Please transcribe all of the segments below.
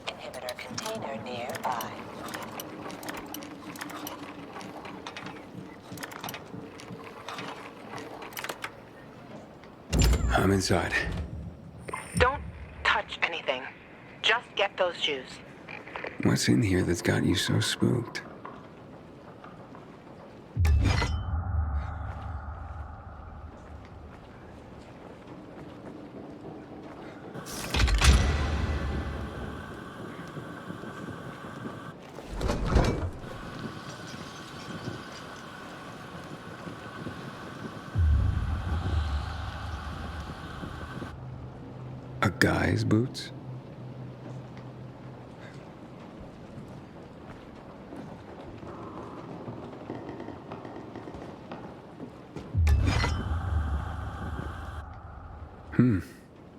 Inhibitor container nearby. I'm inside. Don't touch anything. Just get those shoes. What's in here that's got you so spooked? A guy's boots?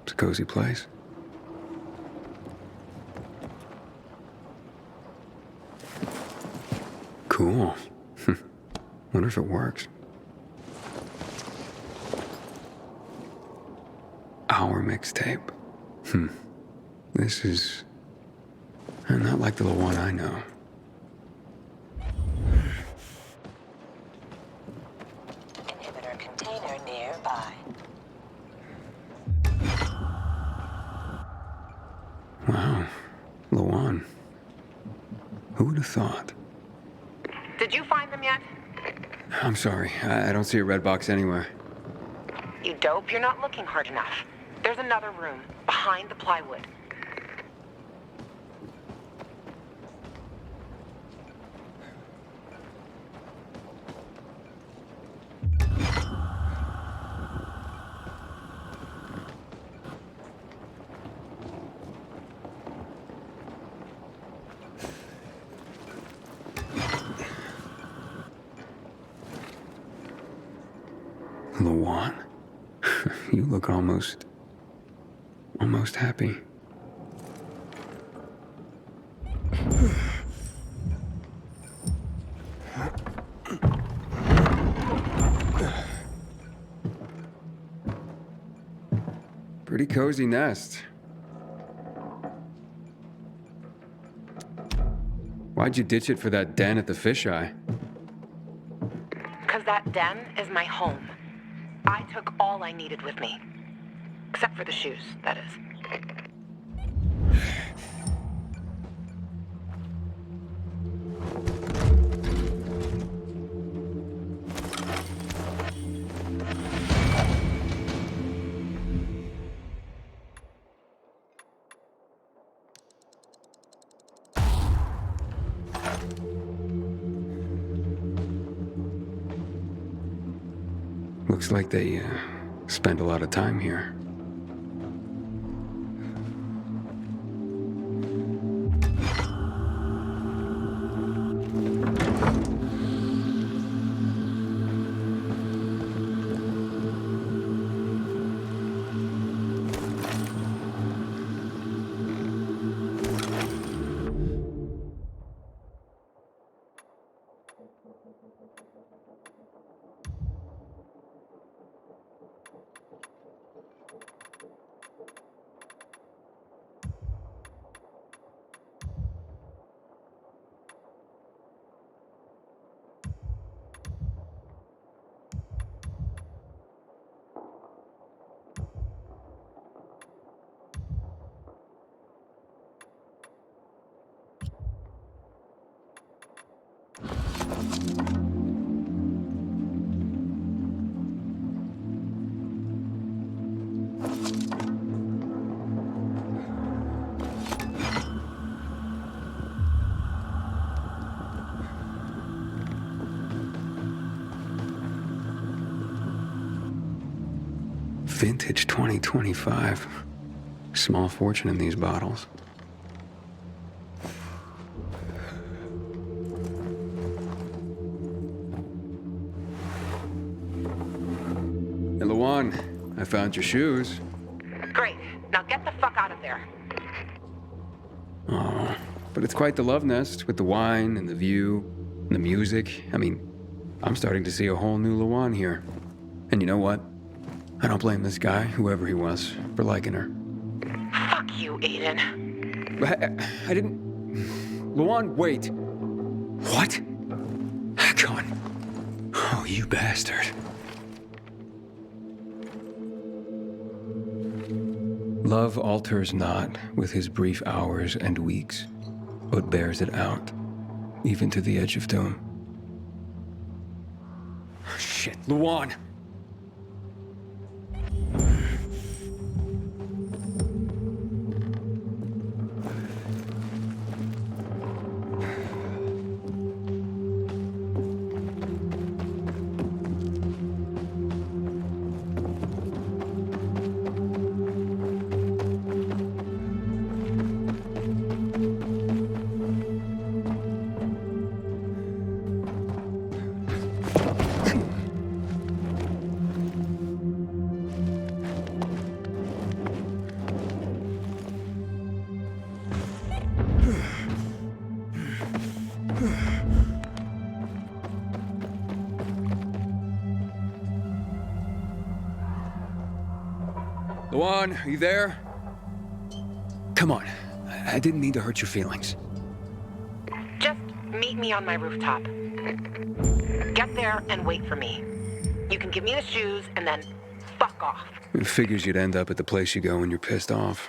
It's a cozy place. Cool. Wonder if it works. Our mixtape. This is not like the one I know. Inhibitor container nearby. Wow, Lawan. Who would have thought? Did you find them yet? I'm sorry, I don't see a red box anywhere. You dope, you're not looking hard enough. There's another room, behind the plywood. Lawan? You look almost happy. Pretty cozy nest. Why'd you ditch it for that den at the fisheye? 'Cause that den is my home. I took all I needed with me. Except for the shoes, that is. Looks like they spend a lot of time here. Vintage 2025. Small fortune in these bottles. Luan, I found your shoes. Great. Now get the fuck out of there. Oh, but it's quite the love nest with the wine and the view and the music. I mean, I'm starting to see a whole new Luan here. And you know what? I don't blame this guy, whoever he was, for liking her. Fuck you, Aiden. I didn't... Luan, wait. What? Hakon. Oh, you bastard. Love alters not with his brief hours and weeks, but bears it out, even to the edge of doom. Shit, Luan! Luan, are you there? Come on. I didn't mean to hurt your feelings. Just meet me on my rooftop. Get there and wait for me. You can give me the shoes and then fuck off. It figures you'd end up at the place you go when you're pissed off.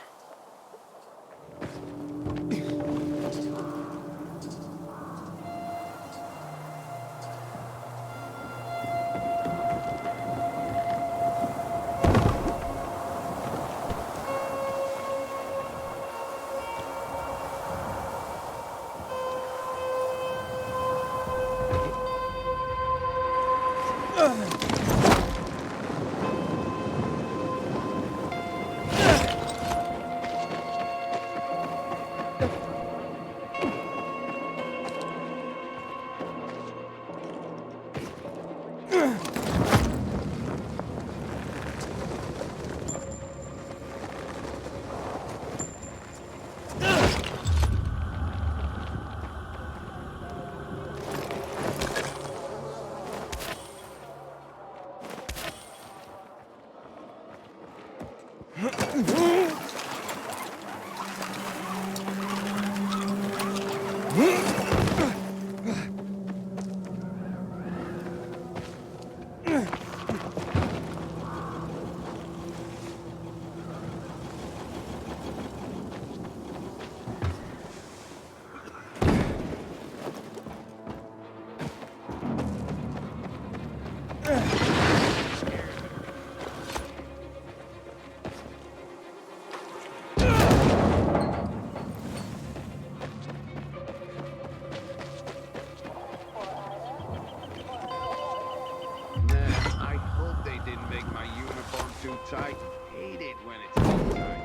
I hate it when it's too tight.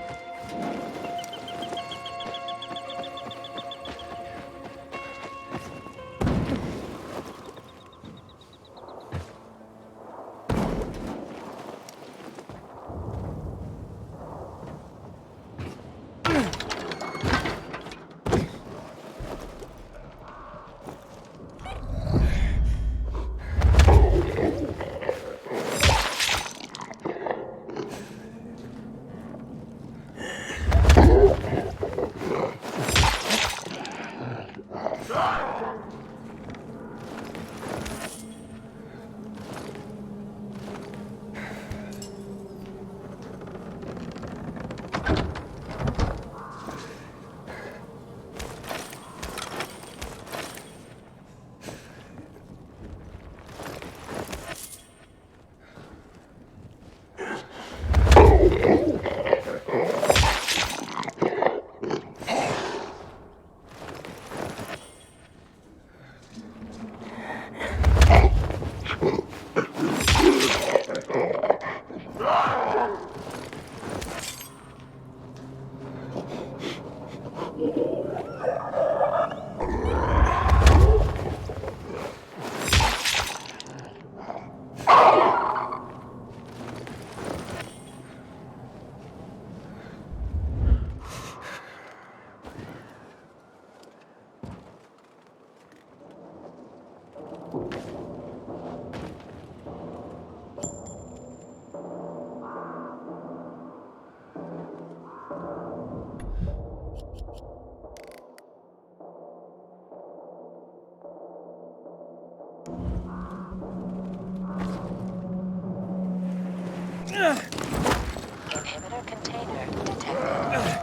Inhibitor container detected. Inhibitor container detected.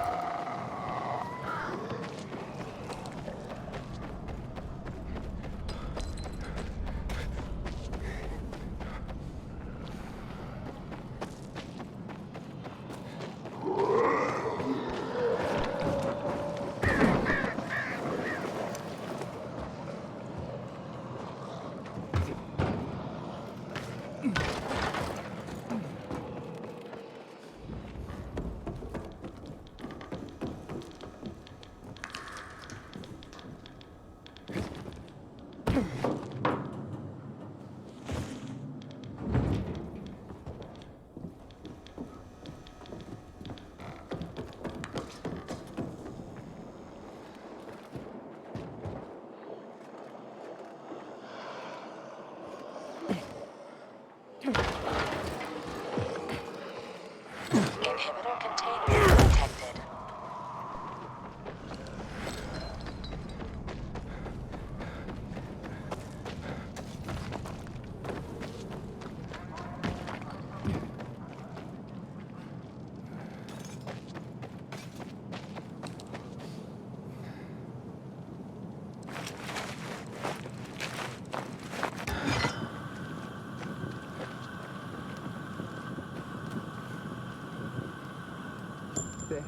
Thanks.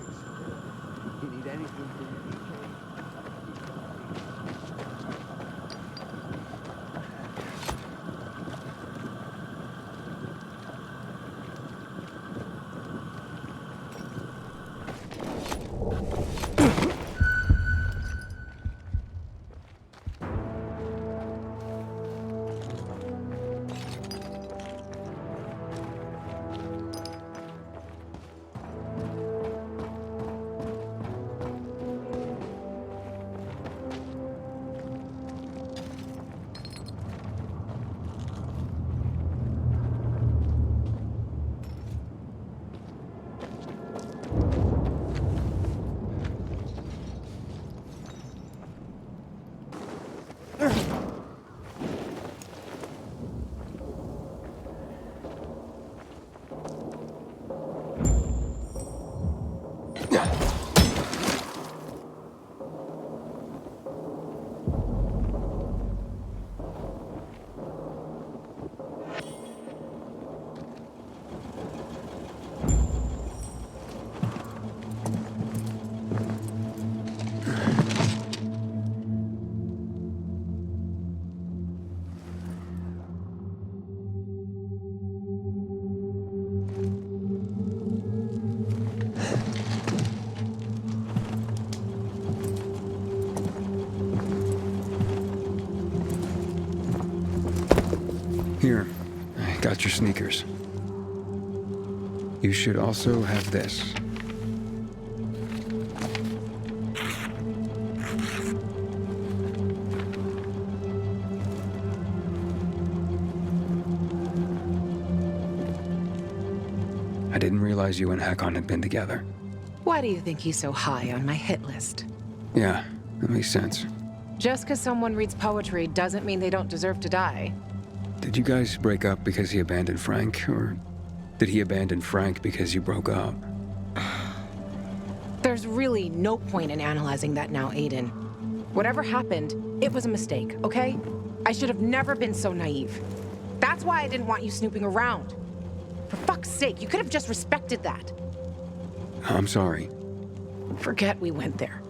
You need anything from me? Here, I got your sneakers. You should also have this. I didn't realize you and Hakon had been together. Why do you think he's so high on my hit list? Yeah, that makes sense. Just because someone reads poetry doesn't mean they don't deserve to die. Did you guys break up because he abandoned Frank, or did he abandon Frank because you broke up? There's really no point in analyzing that now, Aiden. Whatever happened, it was a mistake, okay? I should have never been so naive. That's why I didn't want you snooping around. For fuck's sake, you could have just respected that. I'm sorry. Forget we went there.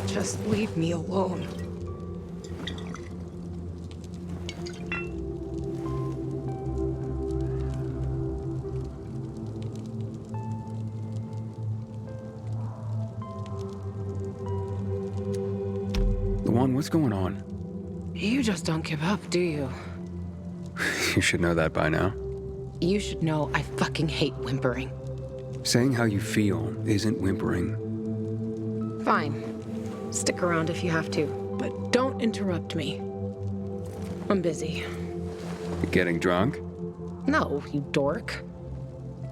Just leave me alone. Luan, what's going on? You just don't give up, do you? You should know that by now. You should know I fucking hate whimpering. Saying how you feel isn't whimpering. Fine. Stick around if you have to, but don't interrupt me. I'm busy. You getting drunk? No, you dork.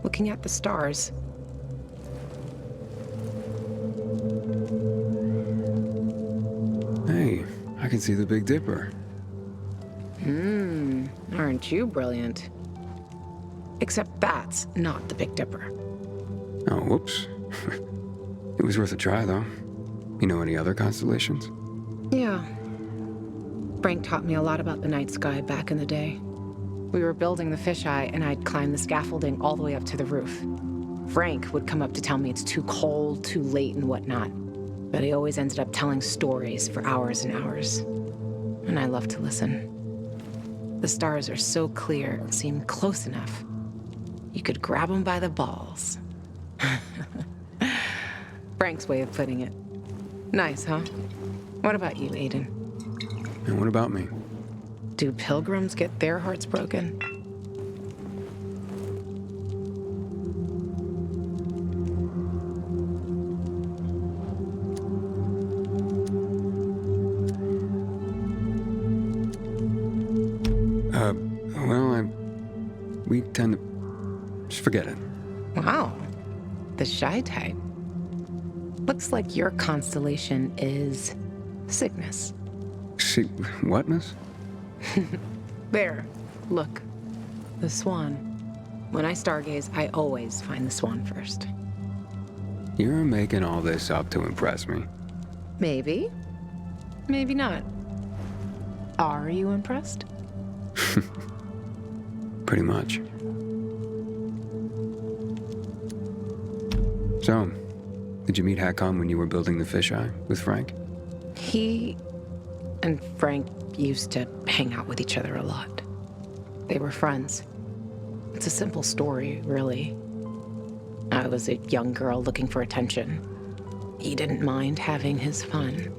Looking at the stars. Hey, I can see the Big Dipper. Aren't you brilliant? Except that's not the Big Dipper. Oh, whoops. It was worth a try, though. You know any other constellations? Yeah. Frank taught me a lot about the night sky back in the day. We were building the fisheye, and I'd climb the scaffolding all the way up to the roof. Frank would come up to tell me it's too cold, too late, and whatnot. But he always ended up telling stories for hours and hours. And I love to listen. The stars are so clear, seem close enough. You could grab them by the balls. Frank's way of putting it. Nice, huh? What about you, Aiden? And what about me? Do pilgrims get their hearts broken? We tend to just forget it. Wow. The shy type. Looks like your constellation is Cygnus. See, whatness? There. Look. The swan. When I stargaze, I always find the swan first. You're making all this up to impress me. Maybe. Maybe not. Are you impressed? Pretty much. So, did you meet Hakon when you were building the fisheye with Frank? He and Frank used to hang out with each other a lot. They were friends. It's a simple story, really. I was a young girl looking for attention. He didn't mind having his fun.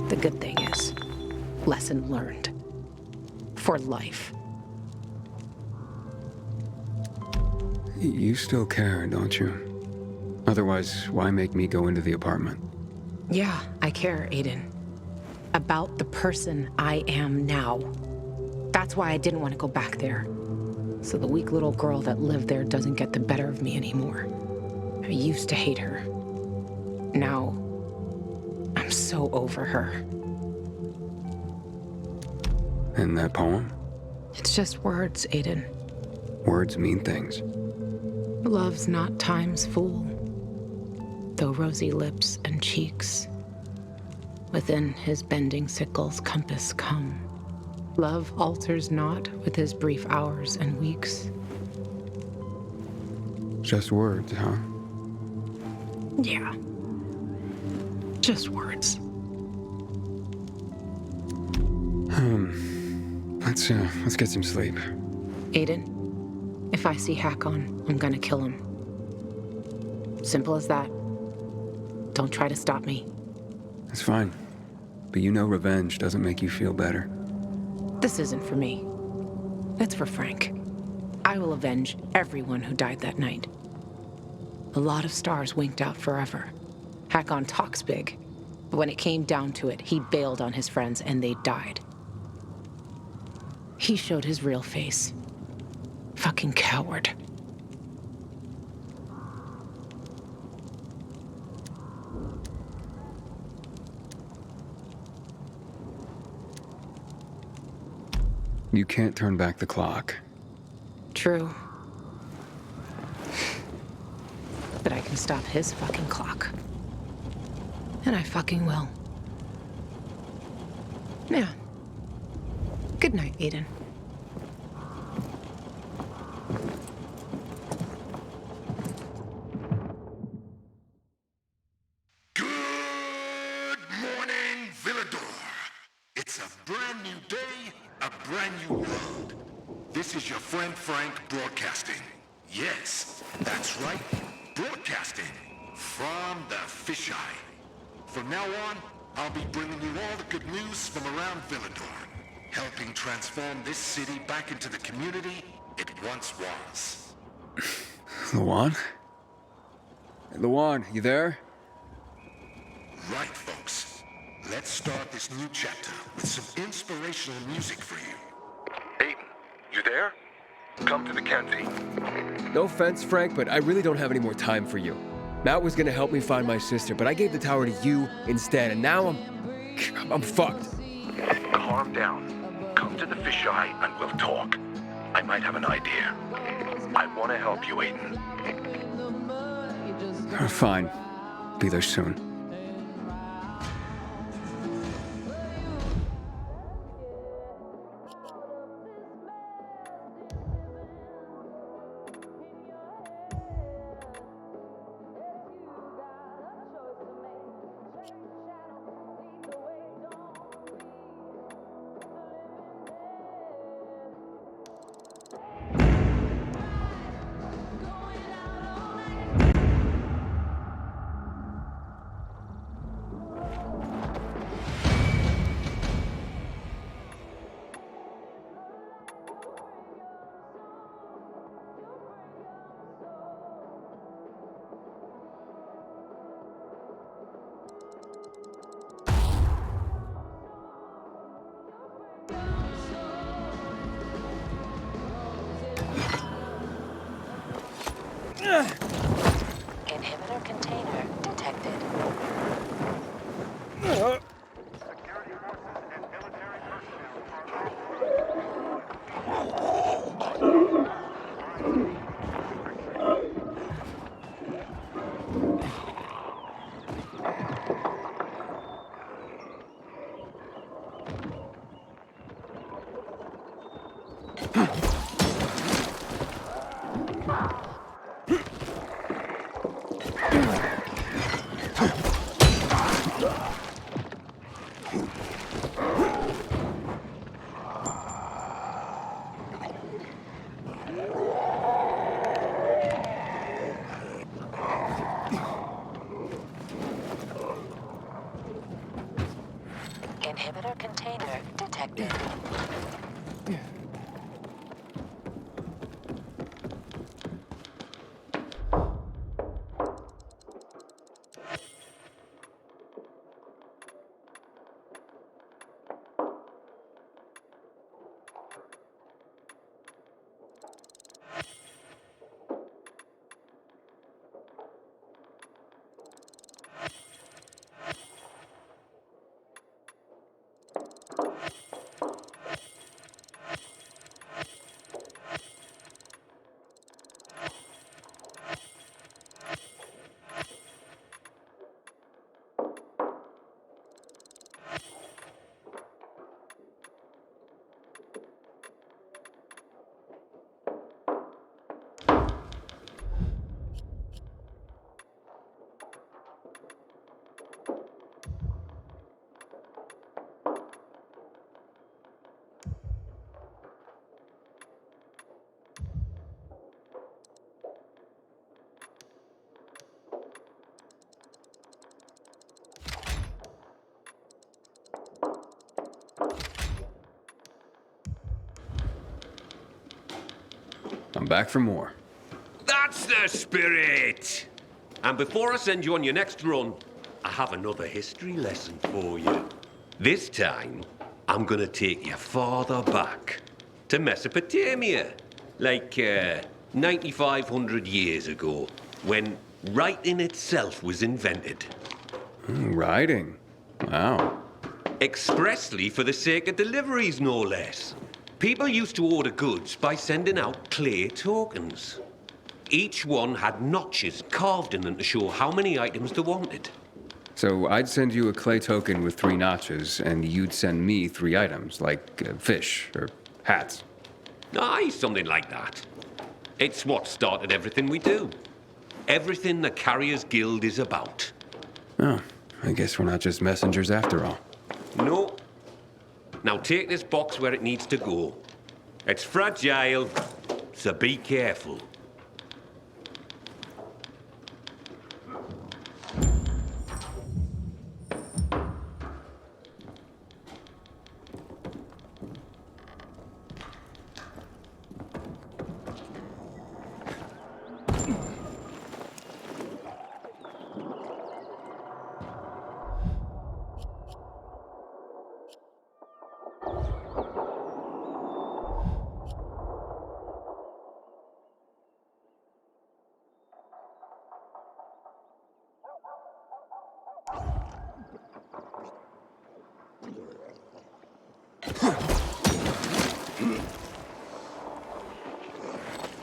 The good thing is, lesson learned. For life. You still care, don't you? Otherwise, why make me go into the apartment? Yeah, I care, Aiden. About the person I am now. That's why I didn't want to go back there. So the weak little girl that lived there doesn't get the better of me anymore. I used to hate her. Now, I'm so over her. And that poem? It's just words, Aiden. Words mean things. Love's not time's fool, though rosy lips and cheeks within his bending sickle's compass come. Love alters not with his brief hours and weeks. Just words, huh? Yeah. Just words. Let's get some sleep. Aiden, if I see Hakon, I'm gonna kill him. Simple as that. Don't try to stop me. It's fine. But you know revenge doesn't make you feel better. This isn't for me. It's for Frank. I will avenge everyone who died that night. A lot of stars winked out forever. Hakon talks big, but when it came down to it, he bailed on his friends and they died. He showed his real face. Fucking coward. You can't turn back the clock. True. But I can stop his fucking clock. And I fucking will. Yeah. Good night, Aiden. Good morning, Villador. It's a brand new day, a brand new world. This is your friend Frank broadcasting. Yes, that's right, broadcasting from the fisheye. From now on, I'll be bringing you all the good news from around Villador, helping transform this city back into the community it once was. Luan? Luan, you there? Right, folks. Let's start this new chapter with some inspirational music for you. Aiden, you there? Come to the canteen. No offense, Frank, but I really don't have any more time for you. Matt was gonna help me find my sister, but I gave the tower to you instead, and now I'm fucked. Calm down. Come to the fisheye and we'll talk. I might have an idea. I want to help you, Aiden. Fine. Be there soon. Inhibitor container detected. Inhibitor container detected. I'm back for more. That's the spirit! And before I send you on your next run, I have another history lesson for you. This time, I'm gonna take you farther back to Mesopotamia, like 9,500 years ago, when writing itself was invented. Writing? Wow. Expressly for the sake of deliveries, no less. People used to order goods by sending out clay tokens. Each one had notches carved in them to show how many items they wanted. So I'd send you a clay token with 3 notches, and you'd send me 3 items, like fish or hats. Aye, something like that. It's what started everything we do. Everything the Carriers Guild is about. Oh, I guess we're not just messengers after all. No. Now take this box where it needs to go. It's fragile, so be careful.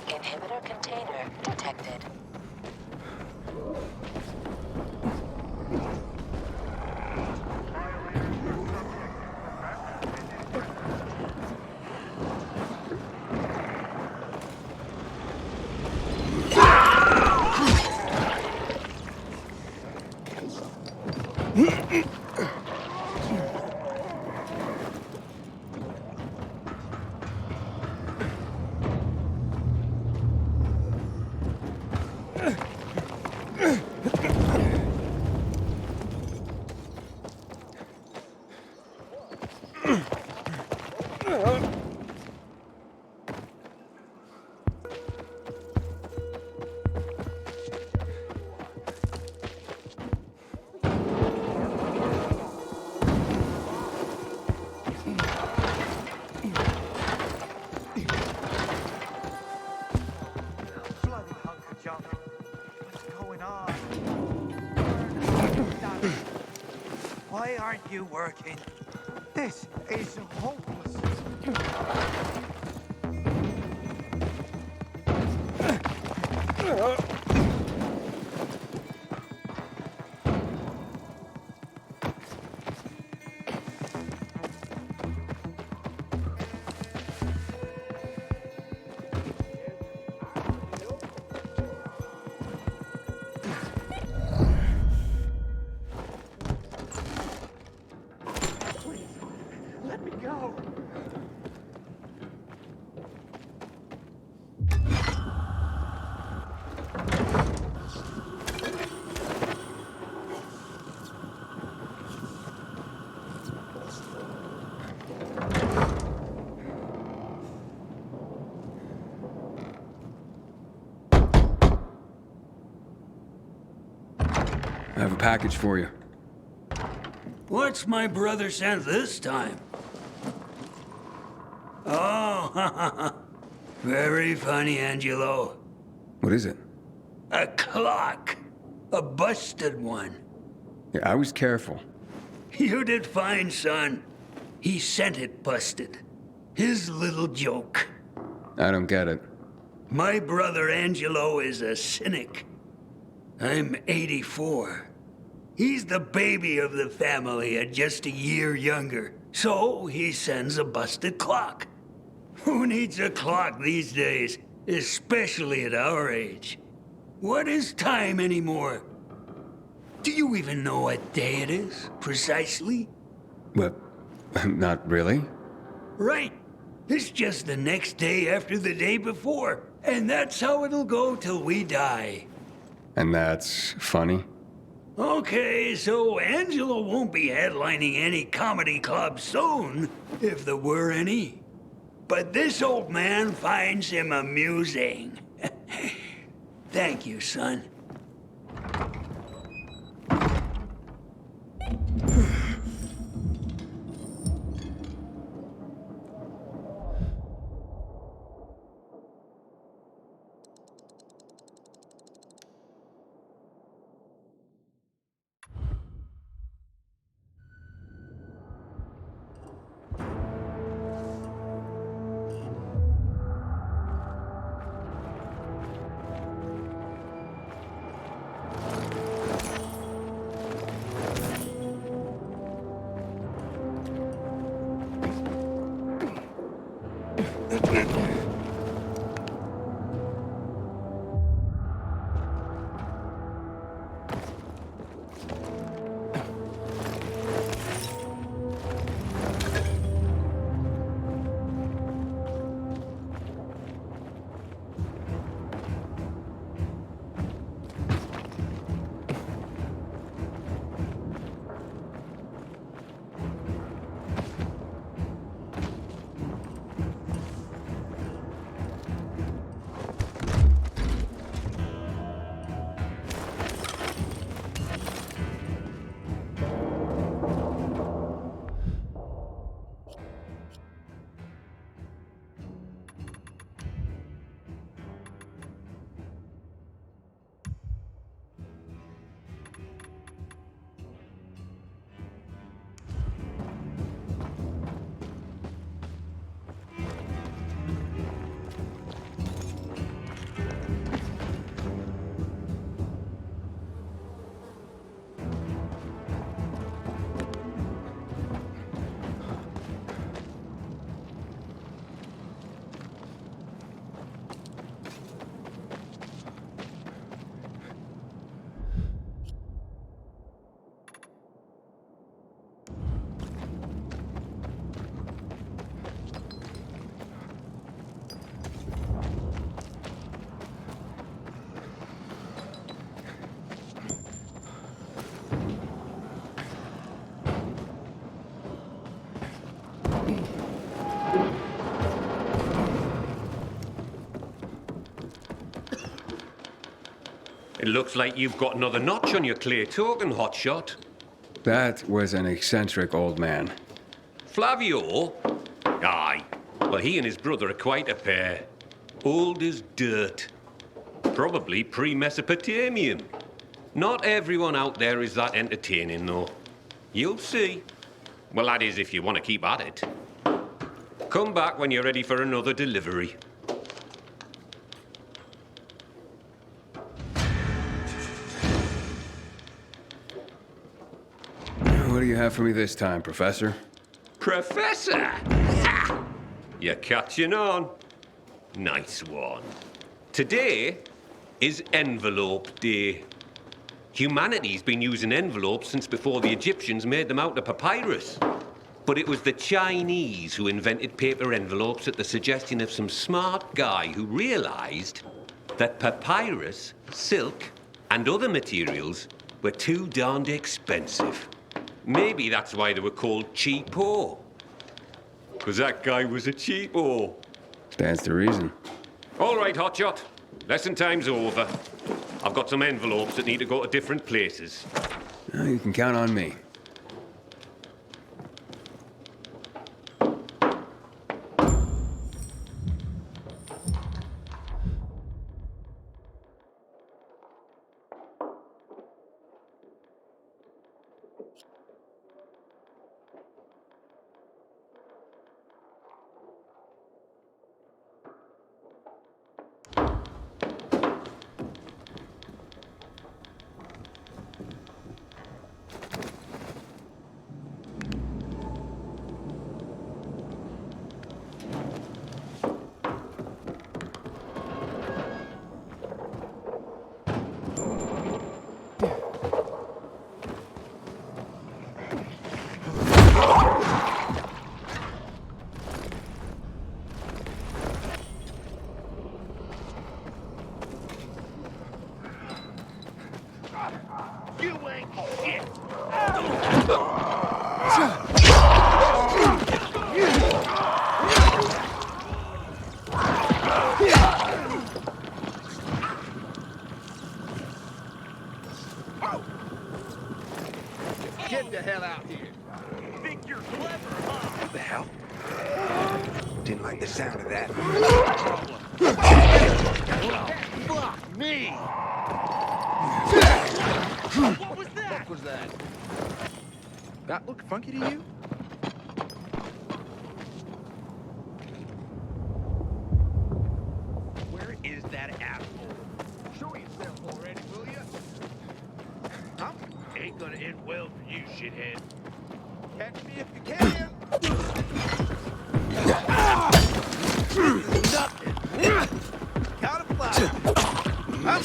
Inhibitor container detected. Bloody hunk of junk. What's going on? Why aren't you working? This is hopeless. Please, let me go. I have a package for you. What's my brother sent this time? Oh, very funny, Angelo. What is it? A clock. A busted one. Yeah, I was careful. You did fine, son. He sent it busted. His little joke. I don't get it. My brother Angelo is a cynic. I'm 84. He's the baby of the family at just a year younger. So he sends a busted clock. Who needs a clock these days, especially at our age? What is time anymore? Do you even know what day it is, precisely? Well, not really. Right. It's just the next day after the day before. And that's how it'll go till we die. And that's funny? Okay, so Angelo won't be headlining any comedy club soon, if there were any. But this old man finds him amusing. Thank you, son. It looks like you've got another notch on your clay token, hotshot. That was an eccentric old man. Flavio? Aye. Well, he and his brother are quite a pair. Old as dirt. Probably pre-Mesopotamian. Not everyone out there is that entertaining, though. You'll see. Well, that is, if you want to keep at it. Come back when you're ready for another delivery. What do you have for me this time, Professor? Professor? Ha! You're catching on. Nice one. Today is Envelope Day. Humanity's been using envelopes since before the Egyptians made them out of papyrus. But it was the Chinese who invented paper envelopes at the suggestion of some smart guy who realized that papyrus, silk, and other materials were too darned expensive. Maybe that's why they were called cheapo. Because that guy was a cheapo. Stands to reason. All right, hotshot. Lesson time's over. I've got some envelopes that need to go to different places. You can count on me. Get the hell out here. Think you're clever, huh? What the hell? Didn't like the sound of that. Fuck me! What was that? What was that? That look funky to you? Where is that asshole? Show yourself already, will ya? Huh? Ain't gonna end well for you, shithead. Catch me if you can. Nothing. Cauliflower. I'm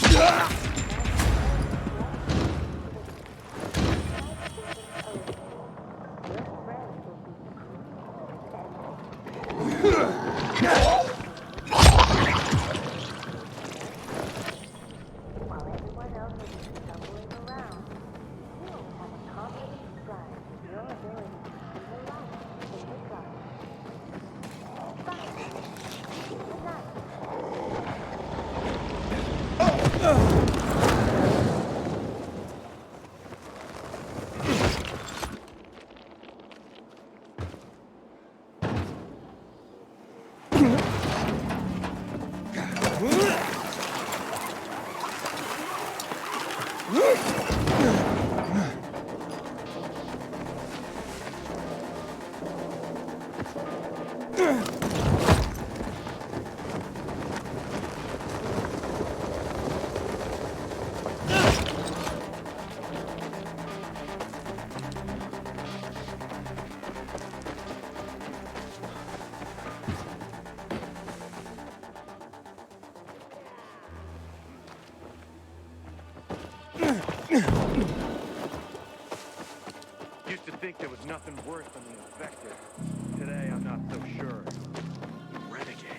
Used to think there was nothing worse than the infected. Today, I'm not so sure. Renegade.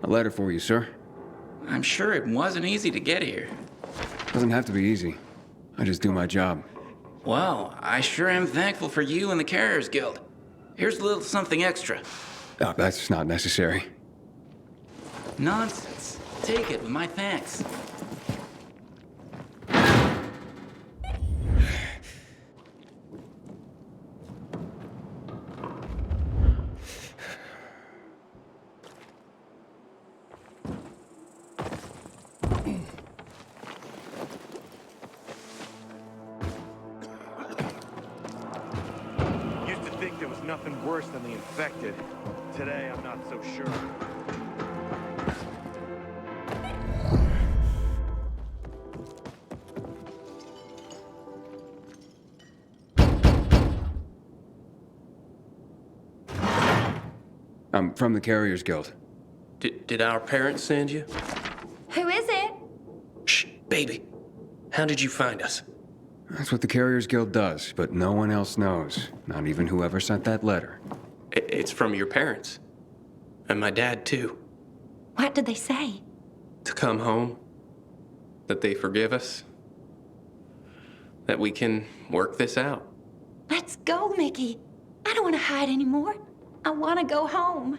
A letter for you, sir. I'm sure it wasn't easy to get here. Doesn't have to be easy. I just do my job. Well, I sure am thankful for you and the Carriers Guild. Here's a little something extra. Oh, that's not necessary. Nonsense. Take it with my thanks. Used to think there was nothing worse than the infected. Today, I'm not so sure. I'm from the Carriers Guild. Did our parents send you? Who is it? Shh, baby. How did you find us? That's what the Carriers Guild does, but no one else knows. Not even whoever sent that letter. It's from your parents. And my dad, too. What did they say? To come home. That they forgive us. That we can work this out. Let's go, Mickey. I don't want to hide anymore. I want to go home.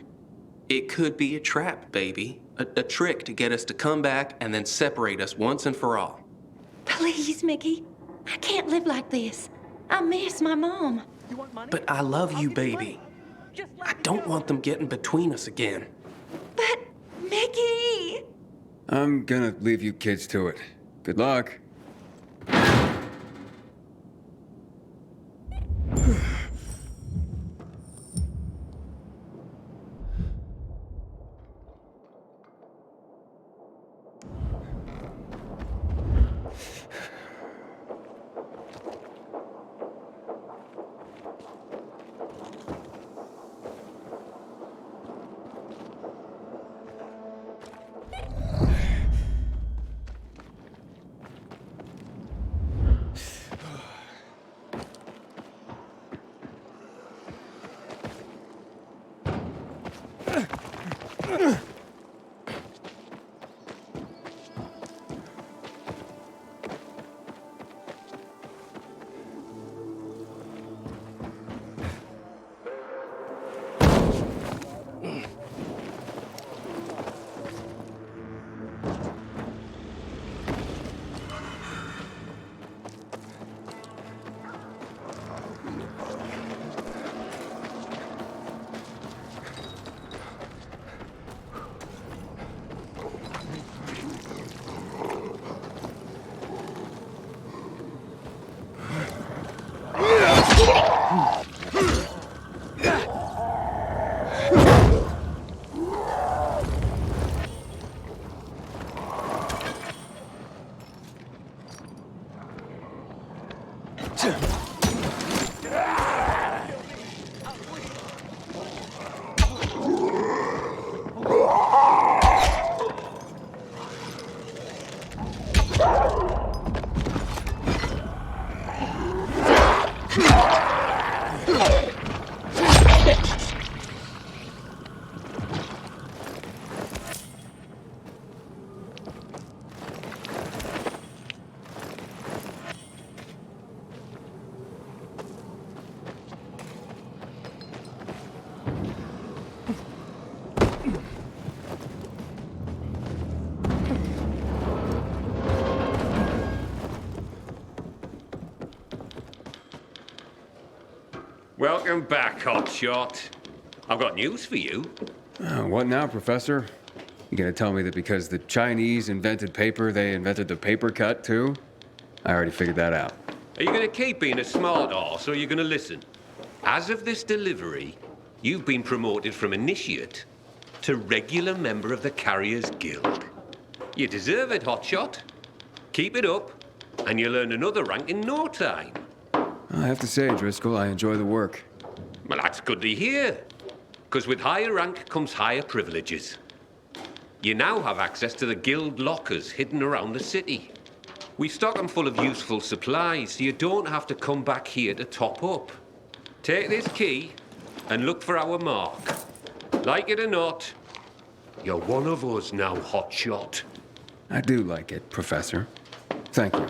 It could be a trap, baby. A trick to get us to come back and then separate us once and for all. Please, Mickey. I can't live like this. I miss my mom. But I love you, baby. I don't want them getting between us again. But, Mickey! I'm gonna leave you kids to it. Good luck. Welcome back, hotshot. I've got news for you. What now, Professor? You gonna tell me that because the Chinese invented paper, they invented the paper cut, too? I already figured that out. Are you going to keep being a smart arse, or are you going to listen? As of this delivery, you've been promoted from initiate to regular member of the Carriers Guild. You deserve it, hotshot. Keep it up, and you'll earn another rank in no time. I have to say, Driscoll, I enjoy the work. Well, that's good to hear. Because with higher rank comes higher privileges. You now have access to the guild lockers hidden around the city. We stock them full of useful supplies, so you don't have to come back here to top up. Take this key and look for our mark. Like it or not, you're one of us now, hotshot. I do like it, Professor. Thank you.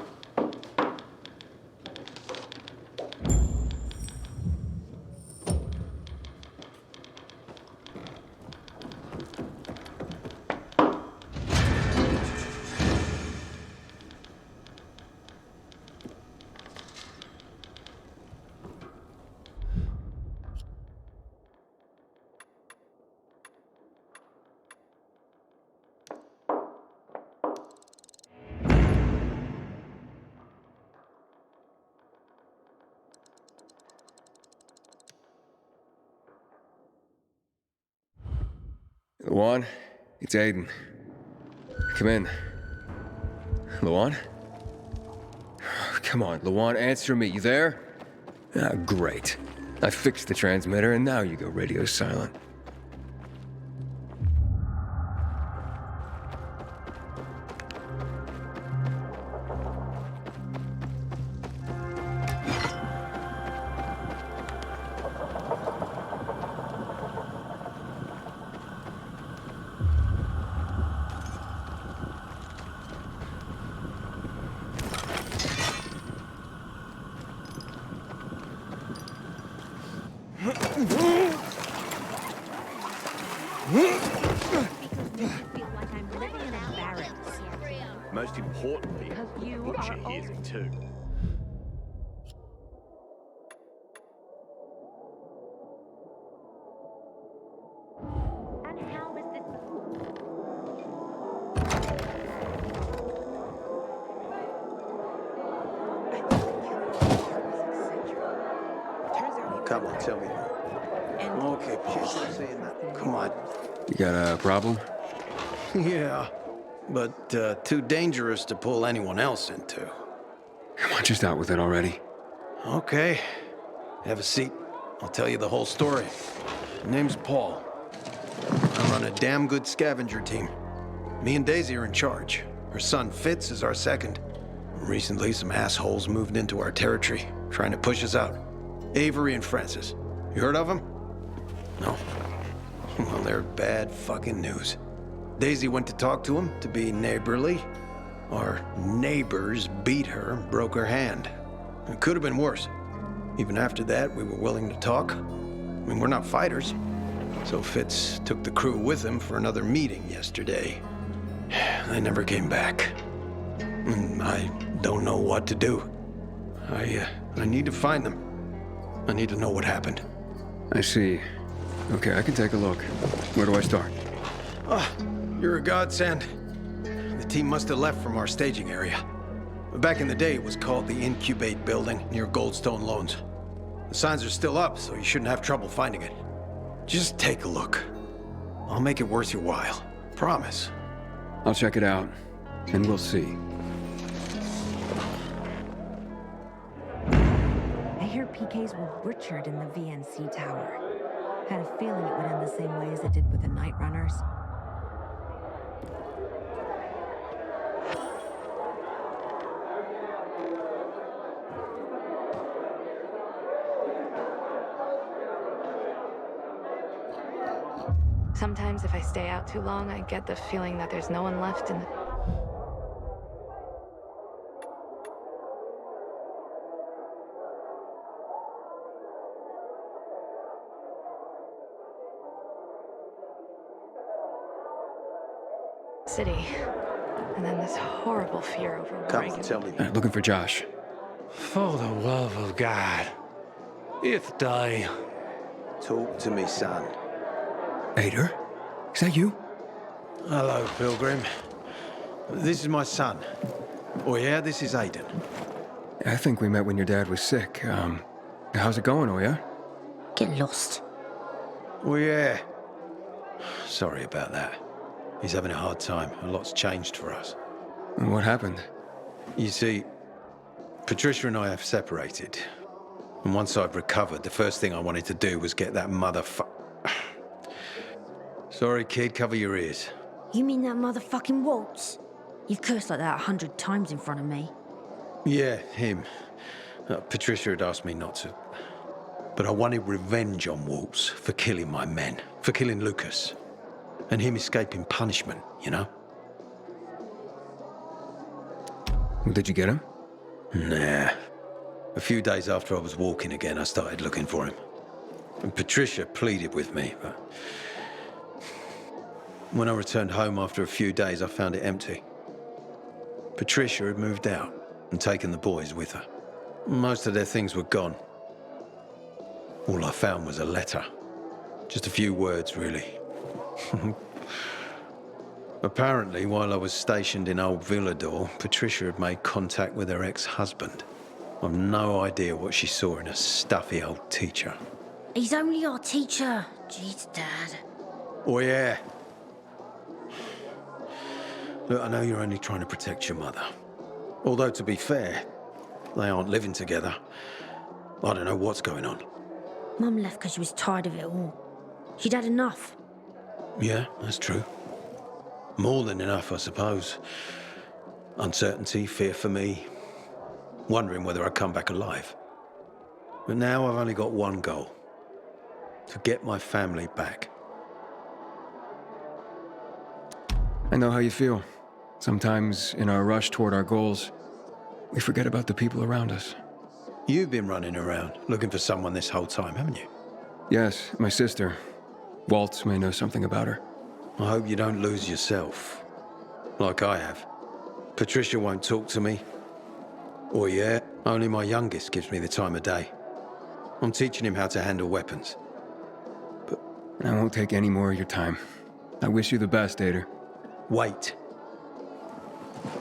Luan, it's Aiden. Come in. Luan? Come on, Luan, answer me. You there? Ah, great. I fixed the transmitter, and now you go radio silent. Most importantly, Butcher hears it too. Come on, tell me. Okay, Paul. Come on. You got a problem? Yeah, but too dangerous to pull anyone else into. Come on, just out with it already. Okay. Have a seat. I'll tell you the whole story. My name's Paul. I run a damn good scavenger team. Me and Daisy are in charge. Her son Fitz is our second. Recently, some assholes moved into our territory, trying to push us out. Avery and Francis. You heard of them? No. Well, they're bad fucking news. Daisy went to talk to him to be neighborly. Our neighbors beat her, broke her hand. It could have been worse. Even after that, we were willing to talk. I mean, we're not fighters. So Fitz took the crew with him for another meeting yesterday. They never came back. And I don't know what to do. I need to find them. I need to know what happened. I see. Okay, I can take a look. Where do I start? You're a godsend. The team must have left from our staging area. Back in the day, it was called the Incubate Building near Goldstone Loans. The signs are still up, so you shouldn't have trouble finding it. Just take a look. I'll make it worth your while. Promise. I'll check it out, and we'll see. I hear PKs were butchered in the VNC tower. Had a feeling it would end the same way as it did with the Night Runners. Sometimes if I stay out too long, I get the feeling that there's no one left in the... city. And then this horrible fear overwhelming. Come, tell me. Looking for Josh. For the love of God, if die. Talk to me, son. Ader? Is that you? Hello, Pilgrim. This is my son. Oh yeah, this is Aiden. I think we met when your dad was sick. How's it going, Oya? Get lost. Well, yeah. Sorry about that. He's having a hard time. A lot's changed for us. What happened? You see, Patricia and I have separated. And once I've recovered, the first thing I wanted to do was get that Sorry, kid, cover your ears. You mean that motherfucking Waltz? You've cursed like that 100 times in front of me. Yeah, him. Patricia had asked me not to. But I wanted revenge on Waltz for killing my men, for killing Lucas. And him escaping punishment, you know? Did you get him? Nah. A few days after I was walking again, I started looking for him. And Patricia pleaded with me, but... When I returned home after a few days, I found it empty. Patricia had moved out and taken the boys with her. Most of their things were gone. All I found was a letter. Just a few words, really. Apparently, while I was stationed in old Villador, Patricia had made contact with her ex-husband. I've no idea what she saw in a stuffy old teacher. He's only our teacher. Jeez, Dad. Oh, yeah. Look, I know you're only trying to protect your mother. Although, to be fair, they aren't living together. I don't know what's going on. Mum left because she was tired of it all. She'd had enough. Yeah, that's true. More than enough, I suppose. Uncertainty, fear for me. Wondering whether I'd come back alive. But now I've only got one goal. To get my family back. I know how you feel. Sometimes, in our rush toward our goals, we forget about the people around us. You've been running around, looking for someone this whole time, haven't you? Yes, my sister. Waltz may know something about her. I hope you don't lose yourself. Like I have. Patricia won't talk to me. Or yeah, only my youngest gives me the time of day. I'm teaching him how to handle weapons. But I won't take any more of your time. I wish you the best, Ader. Wait.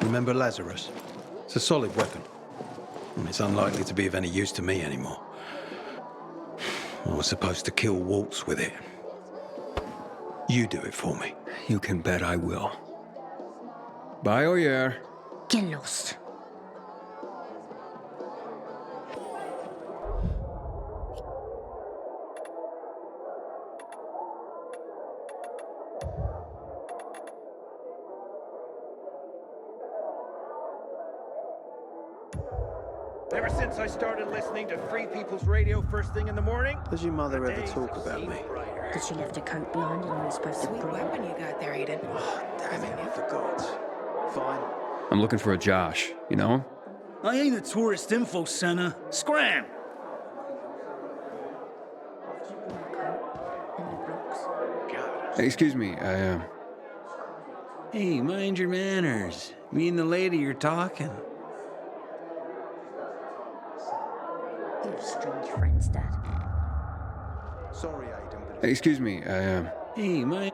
Remember Lazarus? It's a solid weapon. And it's unlikely to be of any use to me anymore. I was supposed to kill Waltz with it. You do it for me. You can bet I will. Bye, Oyer. Get lost. Ever since I started listening to Free People's Radio first thing in the morning... Does your mother ever talk about me? Did she left a coat behind and you were supposed to... Sweet weapon you got there, Aiden. Oh, damn it, I forgot. Fine. I'm looking for a Josh, you know? I ain't a tourist info center. Scram! Hey, excuse me, Hey, mind your manners. Me and the lady are talking. You have strange friends, Dad. Sorry, Aiden, but... Hey, excuse me, Hey, my...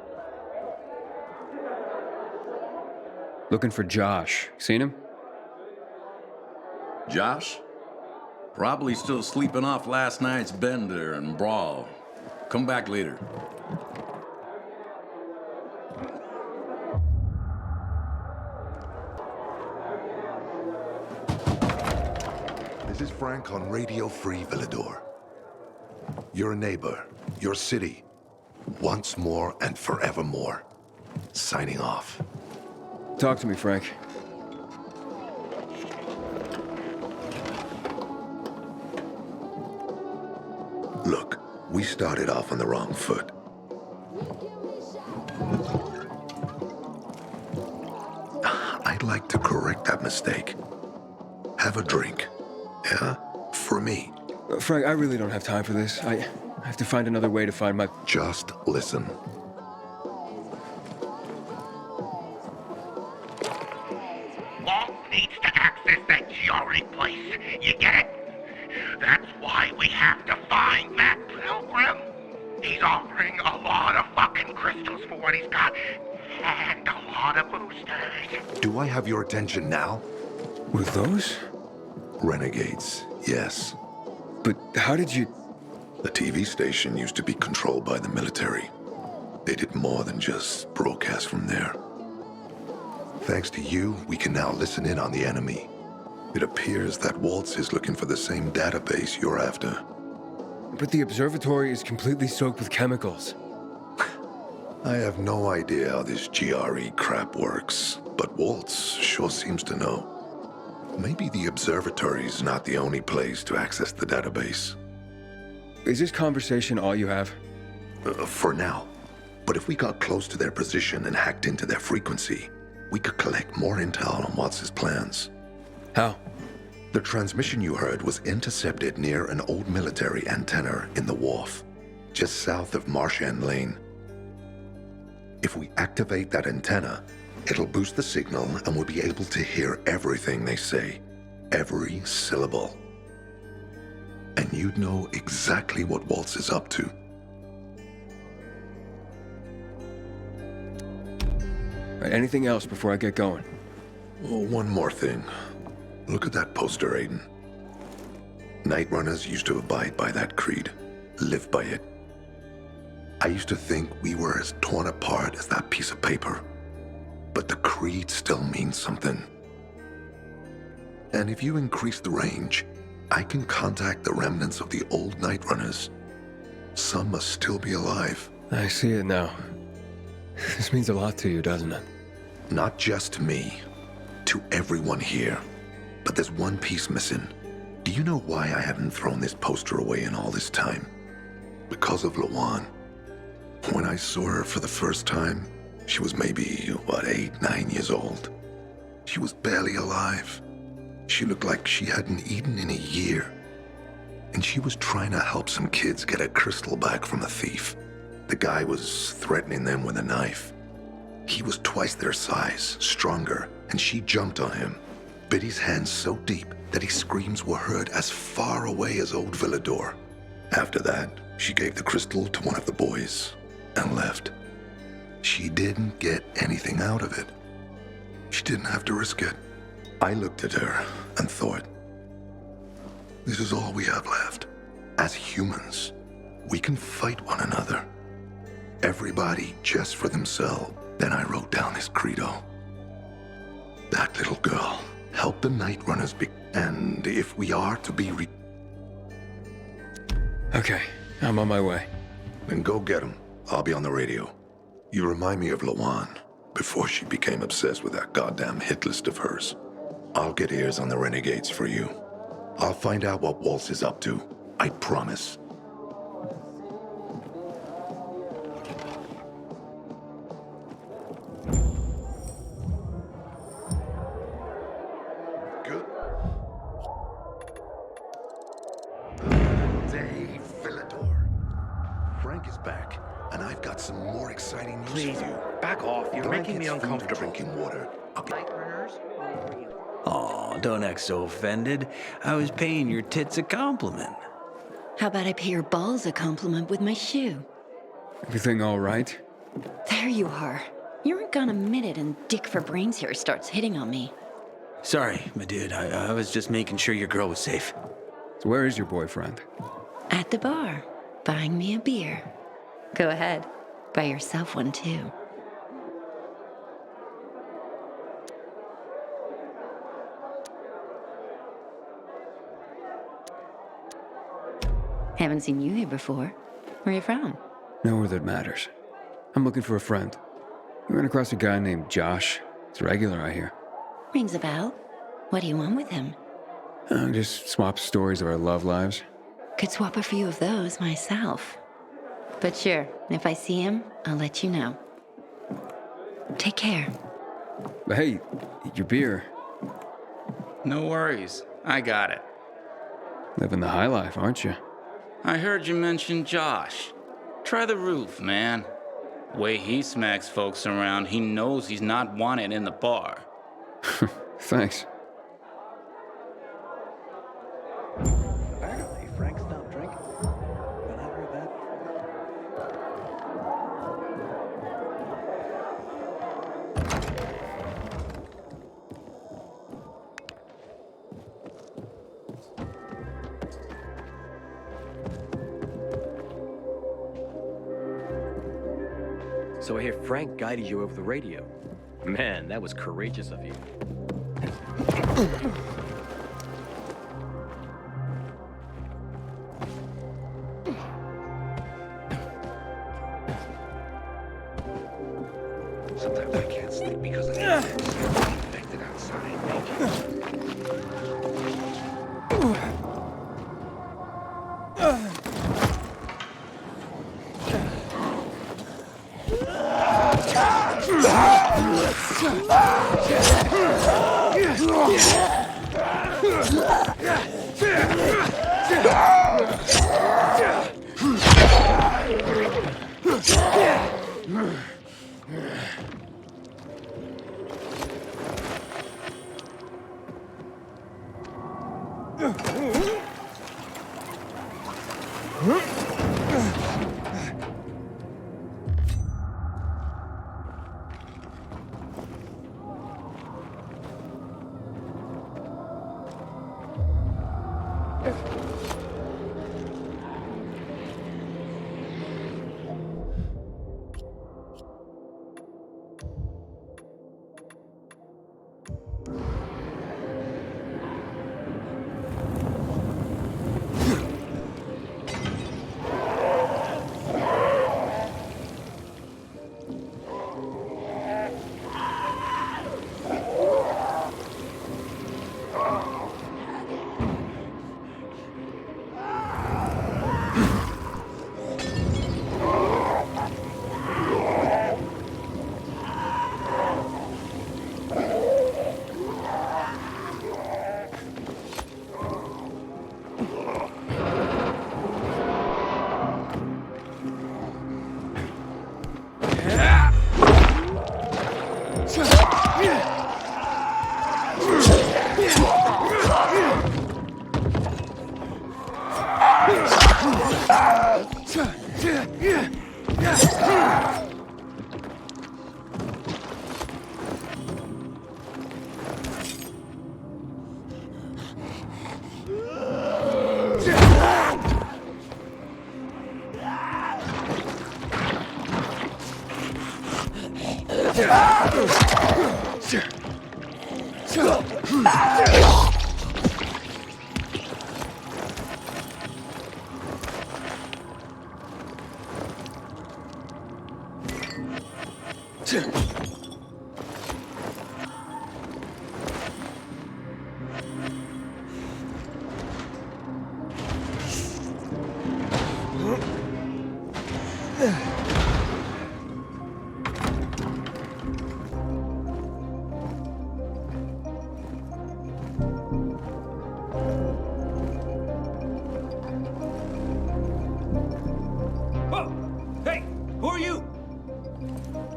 Looking for Josh. Seen him? Josh? Probably still sleeping off last night's bender and brawl. Come back later. This is Frank on Radio Free Villador. Your neighbor, your city, once more and forevermore. Signing off. Talk to me, Frank. Look, we started off on the wrong foot. I'd like to correct that mistake. Have a drink. Yeah? For me. Frank, I really don't have time for this. I have to find another way to find my... Just listen. Walt needs to access that geory place. You get it? That's why we have to find that pilgrim. He's offering a lot of fucking crystals for what he's got. And a lot of boosters. Do I have your attention now? With those? Renegades, yes. But how did you... The TV station used to be controlled by the military. They did more than just broadcast from there. Thanks to you, we can now listen in on the enemy. It appears that Waltz is looking for the same database you're after. But the observatory is completely soaked with chemicals. I have no idea how this GRE crap works, but Waltz sure seems to know. Maybe the observatory's not the only place to access the database. Is this conversation all you have? For now. But if we got close to their position and hacked into their frequency, we could collect more intel on Watts's plans. How? The transmission you heard was intercepted near an old military antenna in the wharf, just south of Marchand Lane. If we activate that antenna, it'll boost the signal and we'll be able to hear everything they say, every syllable. And you'd know exactly what Waltz is up to. Right, anything else before I get going? Oh, one more thing. Look at that poster, Aiden. Night Runners used to abide by that creed, live by it. I used to think we were as torn apart as that piece of paper. But the creed still means something. And if you increase the range, I can contact the remnants of the old Night Runners. Some must still be alive. I see it now. This means a lot to you, doesn't it? Not just to me, to everyone here. But there's one piece missing. Do you know why I haven't thrown this poster away in all this time? Because of Lawan. When I saw her for the first time, she was maybe, 8, 9 years old. She was barely alive. She looked like she hadn't eaten in a year. And she was trying to help some kids get a crystal back from a thief. The guy was threatening them with a knife. He was twice their size, stronger, and she jumped on him, bit his hand so deep that his screams were heard as far away as Old Villador. After that, she gave the crystal to one of the boys and left. She didn't get anything out of it. She didn't have to risk it. I looked at her and thought, this is all we have left. As humans, we can fight one another. Everybody just for themselves. Then I wrote down this credo. That little girl helped the Night Runners be... And if we are to be Okay, I'm on my way. Then go get him. I'll be on the radio. You remind me of Lawan, before she became obsessed with that goddamn hit list of hers. I'll get ears on the Renegades for you. I'll find out what Waltz is up to. I promise. Good day, Villador. Frank is back, and I've got some more exciting news Please, for you. back off. You're making me Blankets, food, uncomfortable. Drinking water. Oh, don't act so offended. I was paying your tits a compliment. How about I pay your balls a compliment with my shoe? Everything all right? There you are. You aren't gone a minute and Dick for Brains here starts hitting on me. Sorry, my dude. I was just making sure your girl was safe. So where is your boyfriend? At the bar, buying me a beer. Go ahead, buy yourself one too. Haven't seen you here before. Where are you from? Nowhere that matters. I'm looking for a friend. I ran across a guy named Josh. It's regular, I hear. Rings a bell. What do you want with him? Just swap stories of our love lives. Could swap a few of those myself. But sure, if I see him, I'll let you know. Take care. But hey, your beer. No worries. I got it. Living the high life, aren't you? I heard you mention Josh. Try the roof, man. Way he smacks folks around, he knows he's not wanted in the bar. Thanks. Apparently, Frank stopped drinking. When I heard that... So I hear Frank guided you over the radio. Man, that was courageous of you. Sometimes I can't sleep because of the infected outside.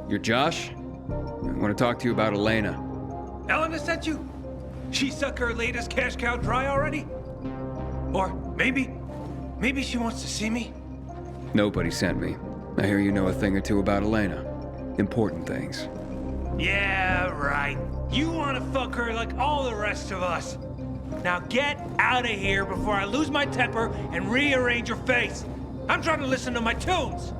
You're Josh? I want to talk to you about Elena. Elena sent you? She sucked her latest cash cow dry already? Or maybe she wants to see me? Nobody sent me. I hear you know a thing or two about Elena. Important things. Yeah, right. You want to fuck her like all the rest of us. Now get out of here before I lose my temper and rearrange your face. I'm trying to listen to my tunes.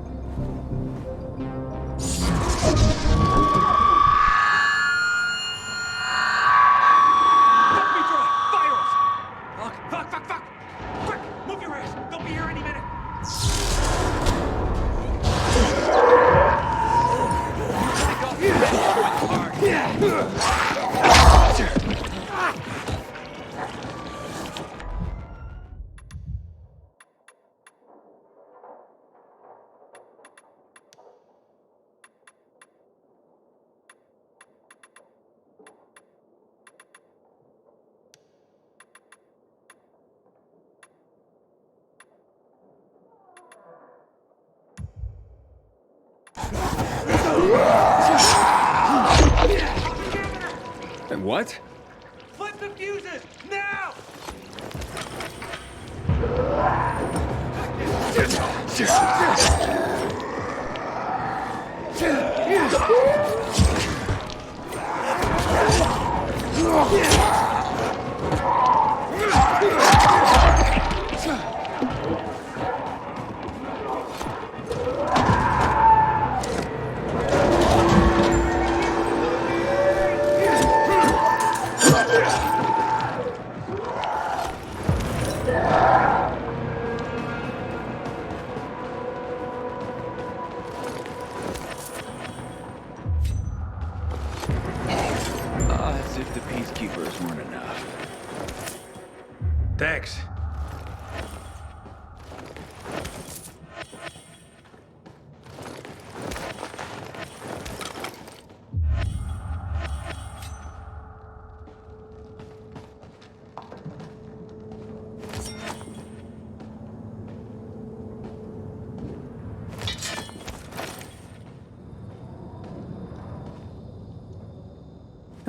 And what? Flip the fuses, now!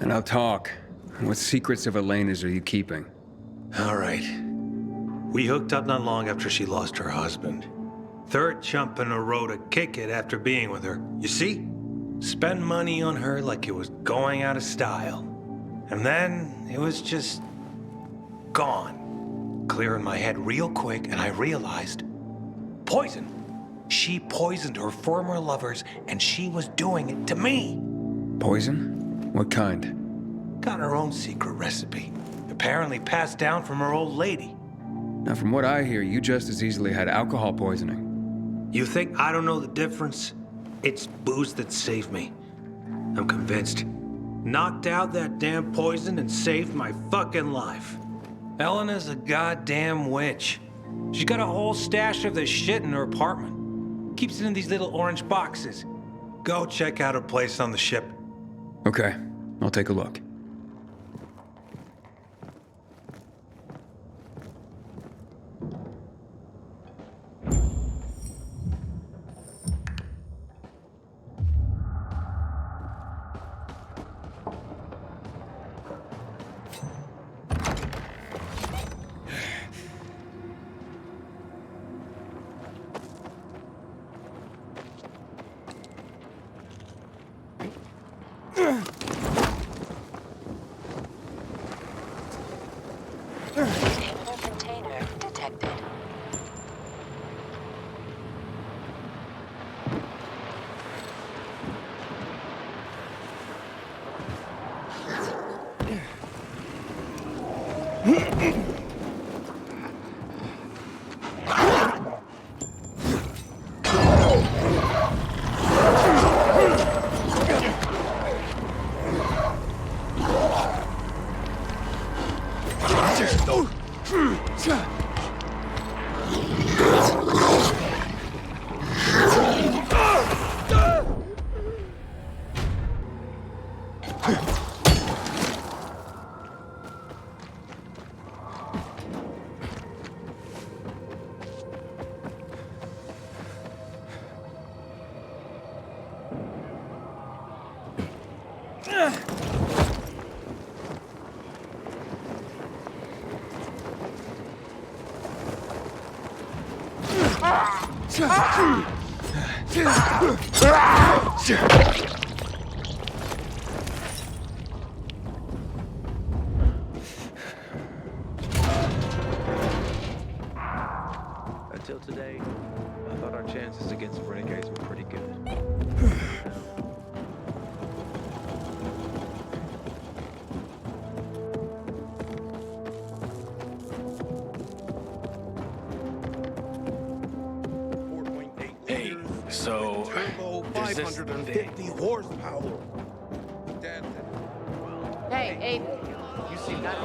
And now talk. What secrets of Elena's are you keeping? All right. We hooked up not long after she lost her husband. Third chump in a row to kick it after being with her. You see? Spend money on her like it was going out of style. And then it was just gone. Clearing my head real quick, and I realized poison. She poisoned her former lovers, and she was doing it to me. Poison? What kind? Got her own secret recipe. Apparently passed down from her old lady. Now, from what I hear, you just as easily had alcohol poisoning. You think I don't know the difference? It's booze that saved me. I'm convinced. Knocked out that damn poison and saved my fucking life. Elena's a goddamn witch. She's got a whole stash of this shit in her apartment. Keeps it in these little orange boxes. Go check out her place on the ship. Okay, I'll take a look. Container detected. Until today, I thought our chances against renegades were pretty good. Hey, so turbo 550 horsepower. Hey, Abe. You see that?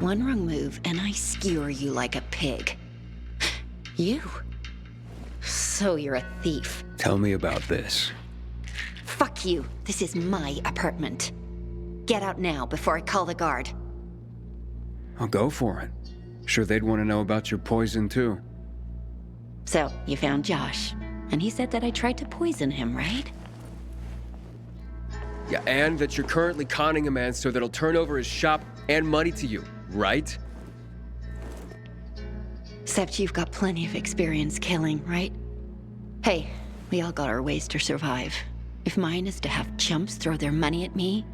One wrong move, and I skewer you like a pig. You? So you're a thief. Tell me about this. Fuck you. This is my apartment. Get out now before I call the guard. I'll go for it. Sure they'd want to know about your poison, too. So, you found Josh, and he said that I tried to poison him, right? Yeah, and that you're currently conning a man so that he'll turn over his shop and money to you, right? Except you've got plenty of experience killing, right? Hey, we all got our ways to survive. If mine is to have chumps throw their money at me,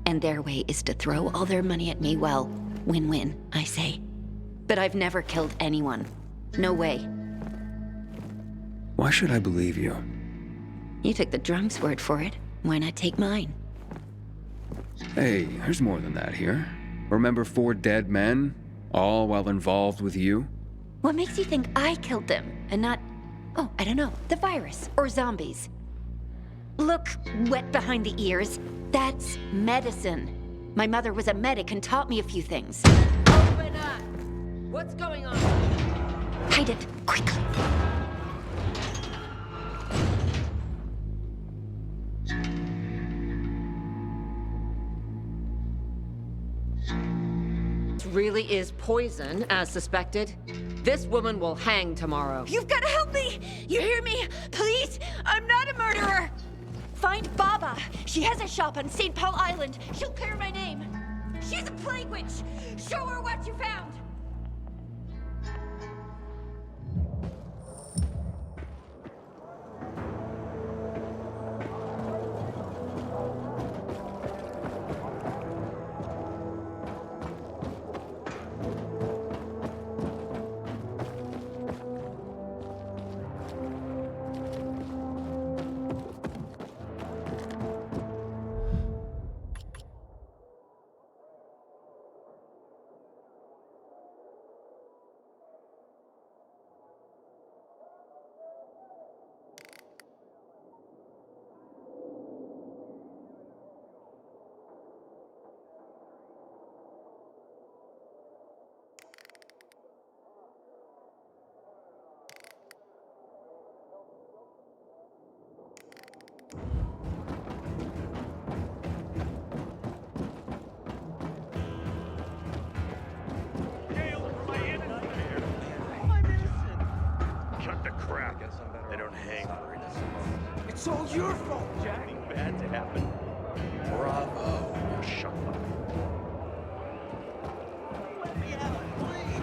and their way is to throw all their money at me, well, win-win, I say. But I've never killed anyone. No way. Why should I believe you? You took the drunk's word for it. Why not take mine? Hey, there's more than that here. Remember 4 dead men, all while involved with you? What makes you think I killed them, and not, oh, I don't know, the virus, or zombies? Look, wet behind the ears, that's medicine. My mother was a medic and taught me a few things. Open up! What's going on? Hide it, quickly. Really is poison, as suspected. This woman will hang tomorrow. You've got to help me! You hear me? Please! I'm not a murderer! Find Baba. She has a shop on St. Paul Island. She'll clear my name. She's a plague witch. Show her what you found. They don't hang for innocence. It's all your fault, Jack. Nothing bad to happen. Bravo. Shut up. Let me out, please.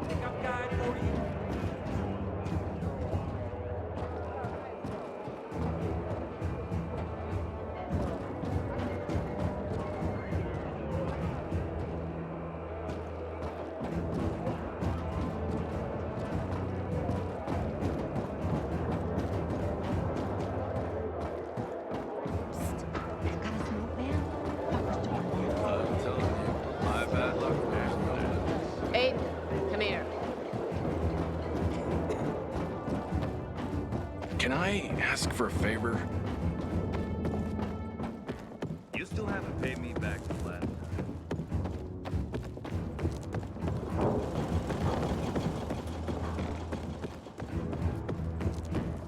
Think I've got it for you. Aiden, come here. Can I ask for a favor? You still haven't paid me back the last time.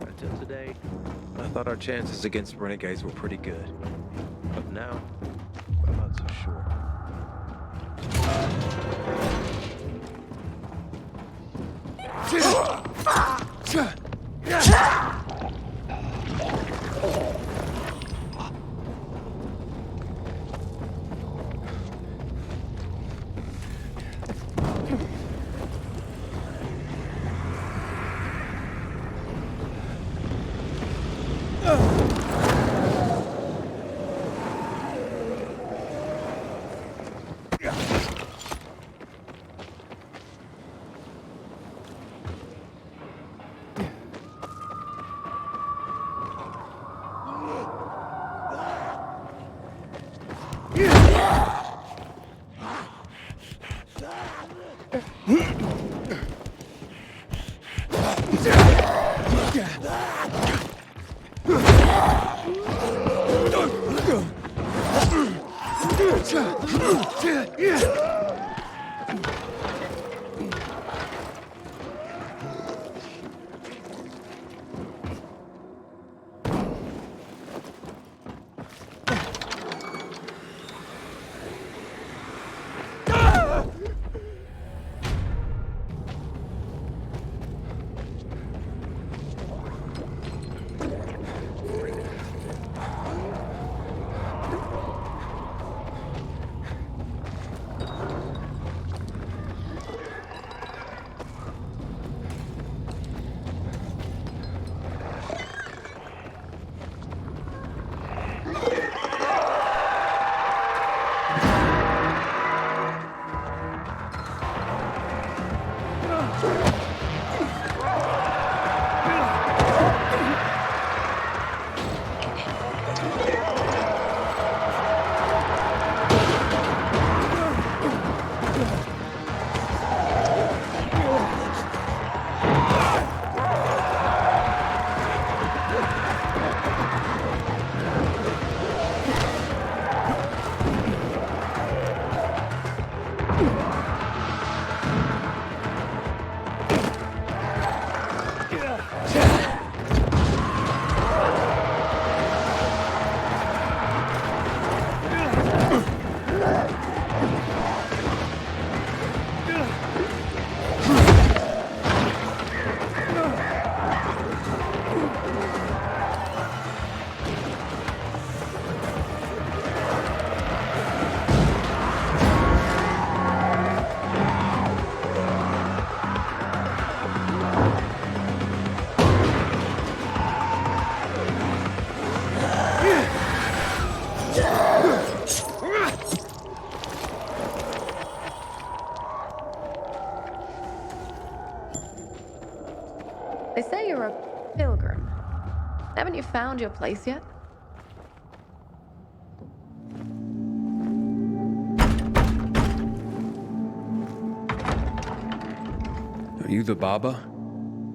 Until today, I thought our chances against renegades were pretty good. But now, I'm not so sure. They say you're a pilgrim. Haven't you found your place yet? Are you the Baba?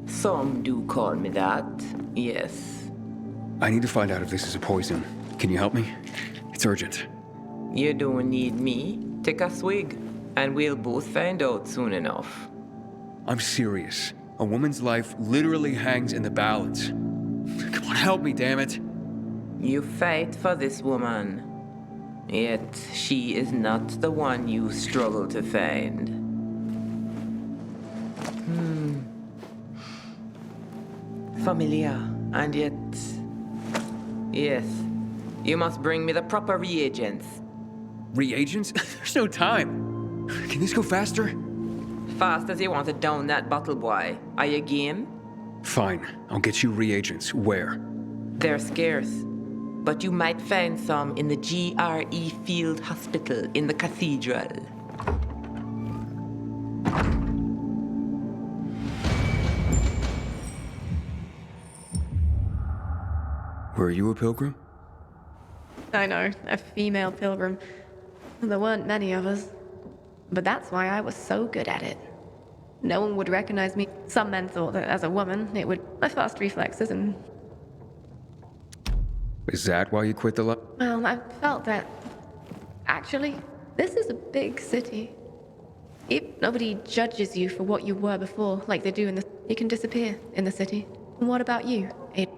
Some do call me that, yes. I need to find out if this is a poison. Can you help me? It's urgent. You don't need me. Take a swig, and we'll both find out soon enough. I'm serious. A woman's life literally hangs in the balance. Come on, help me, damn it. You fight for this woman, yet she is not the one you struggle to find. Familiar, and yet... Yes, you must bring me the proper reagents. Reagents? There's no time. Can this go faster? Fast as you want to down that bottle, boy. Are you game? Fine, I'll get you reagents. Where? They're scarce, but you might find some in the GRE Field Hospital in the cathedral. Were you a pilgrim? I know, a female pilgrim. There weren't many of us. But that's why I was so good at it. No one would recognize me. Some men thought that as a woman, it would... My fast reflexes and... Is that why you quit the Well, I felt that... Actually, this is a big city. If nobody judges you for what you were before, like they do in the... You can disappear in the city. And what about you, Aiden?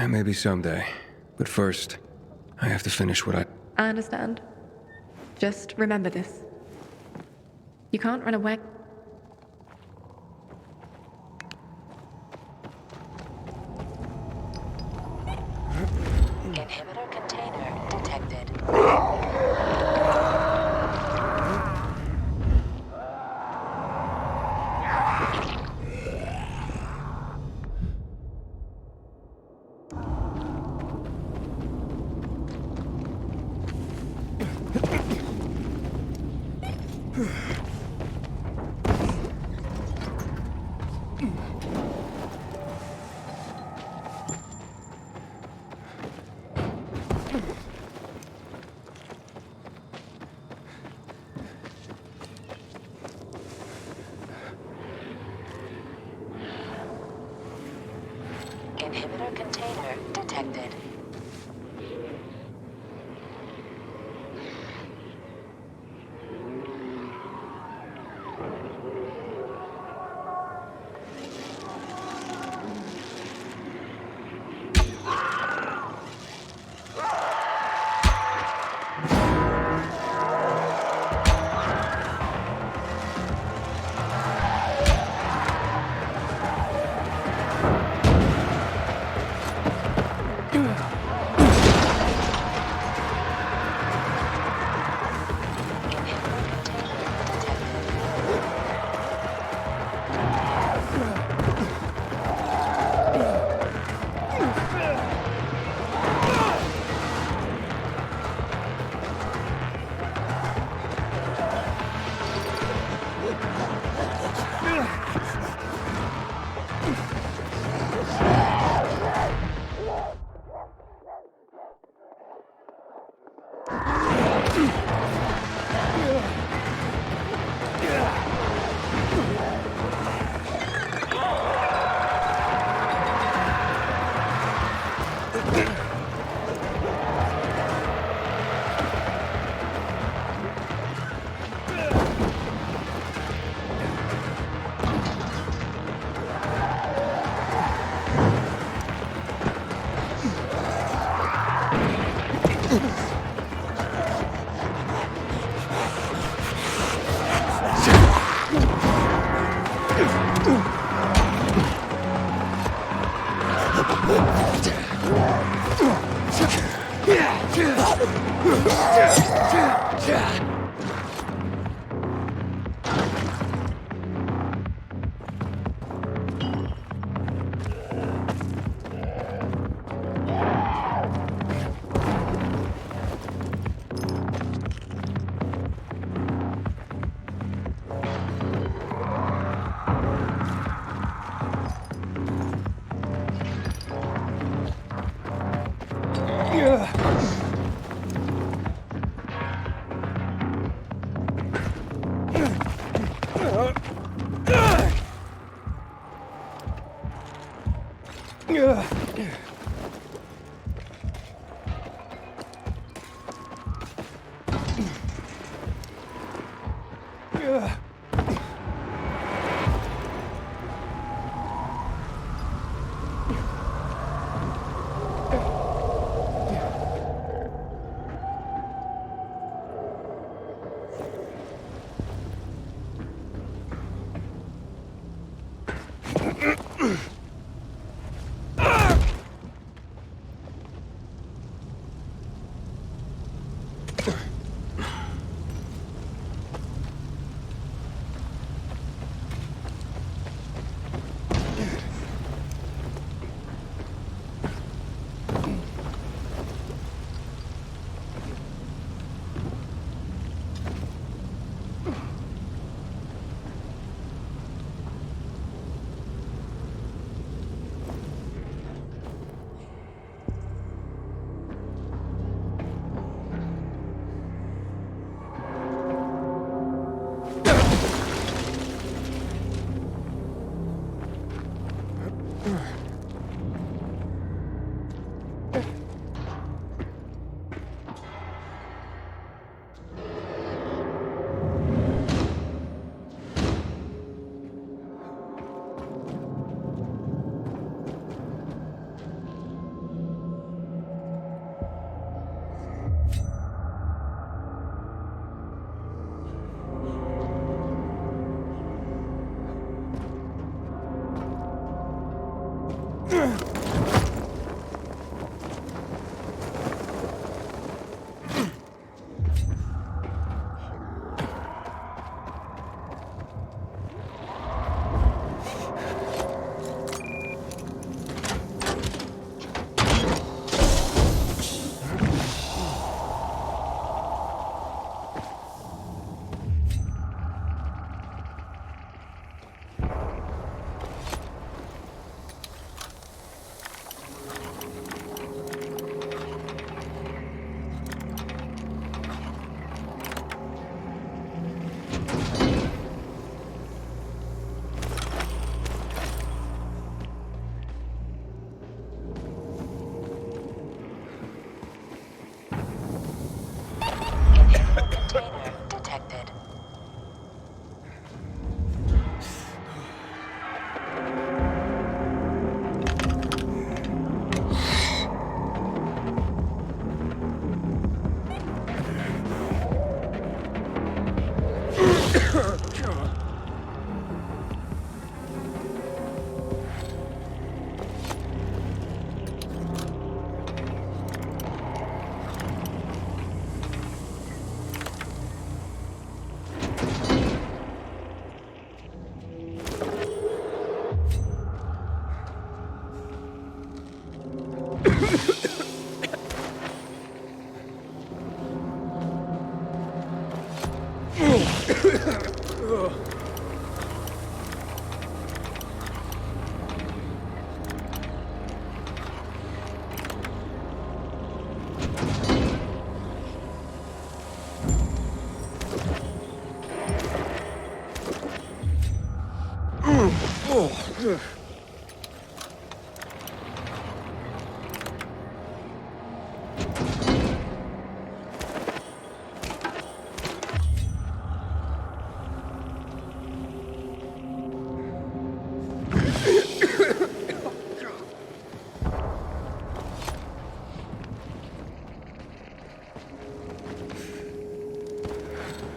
Maybe someday. But first, I have to finish what I understand. Just remember this. You can't run away. Inhibitor container detected. Inhibitor container detected.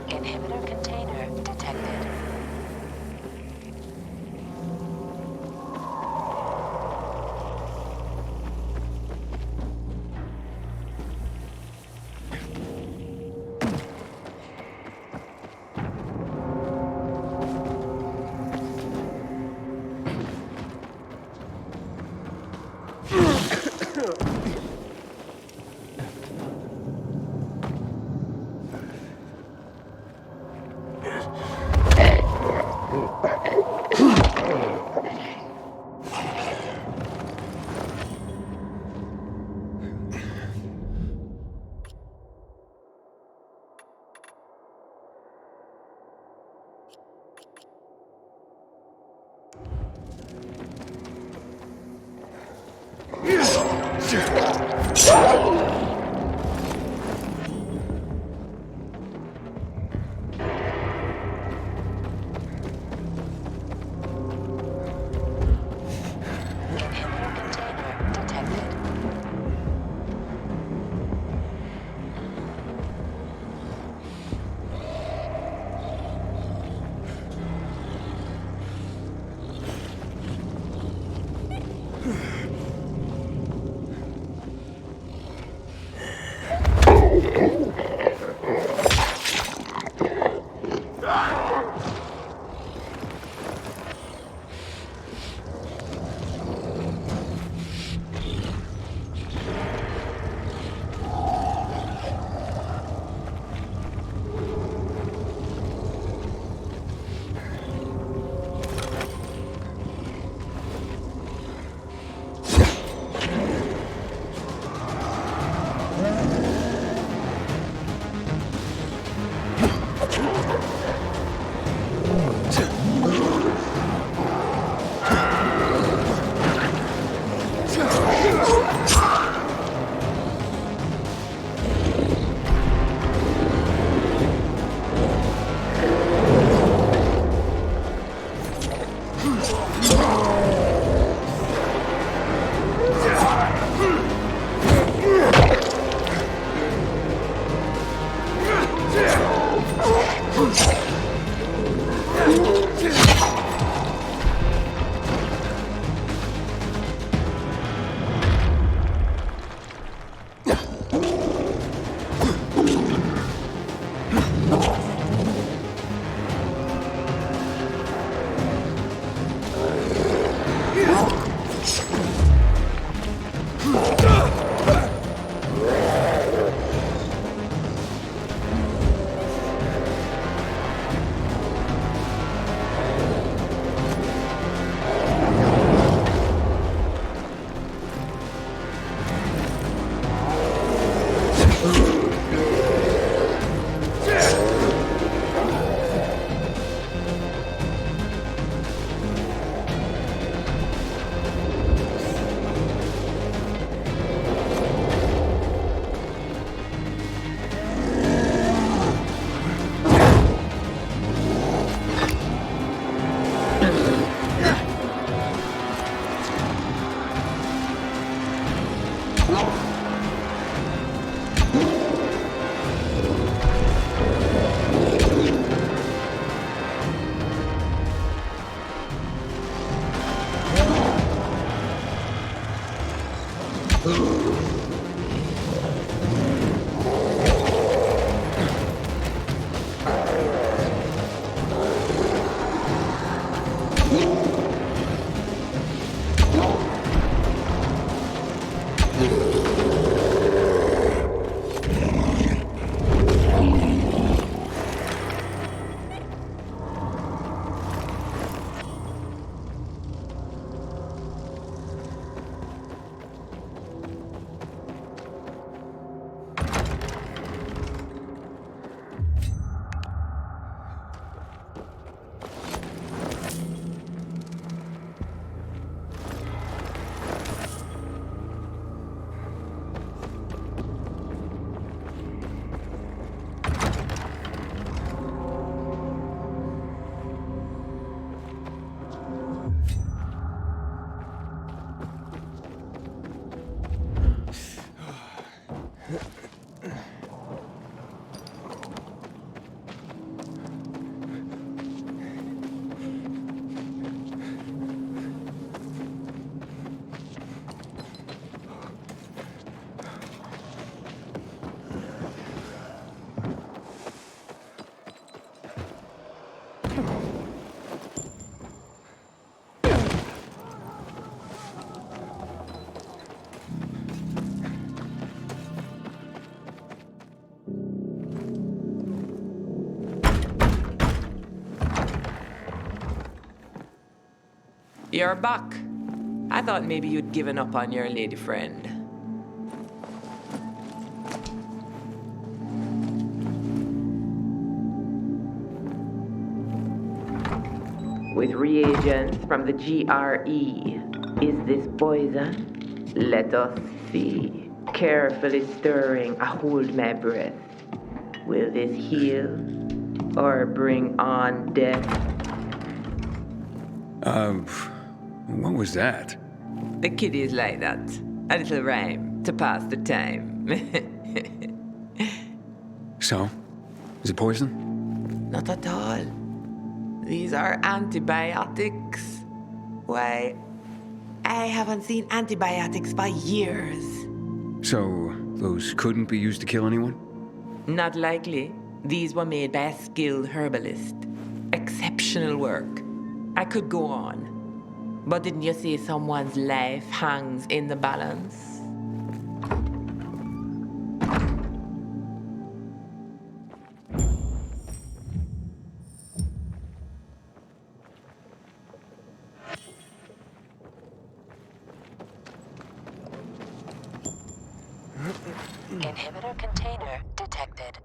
Inhibitor container detected. You're back. I thought maybe you'd given up on your lady friend. With reagents from the GRE. Is this poison? Let us see. Carefully stirring, I hold my breath. Will this heal or bring on death? What was that? The kiddies like that. A little rhyme to pass the time. So? Is it poison? Not at all. These are antibiotics. Why, I haven't seen antibiotics for years. So, those couldn't be used to kill anyone? Not likely. These were made by a skilled herbalist. Exceptional work. I could go on. But didn't you say someone's life hangs in the balance? Inhibitor container detected.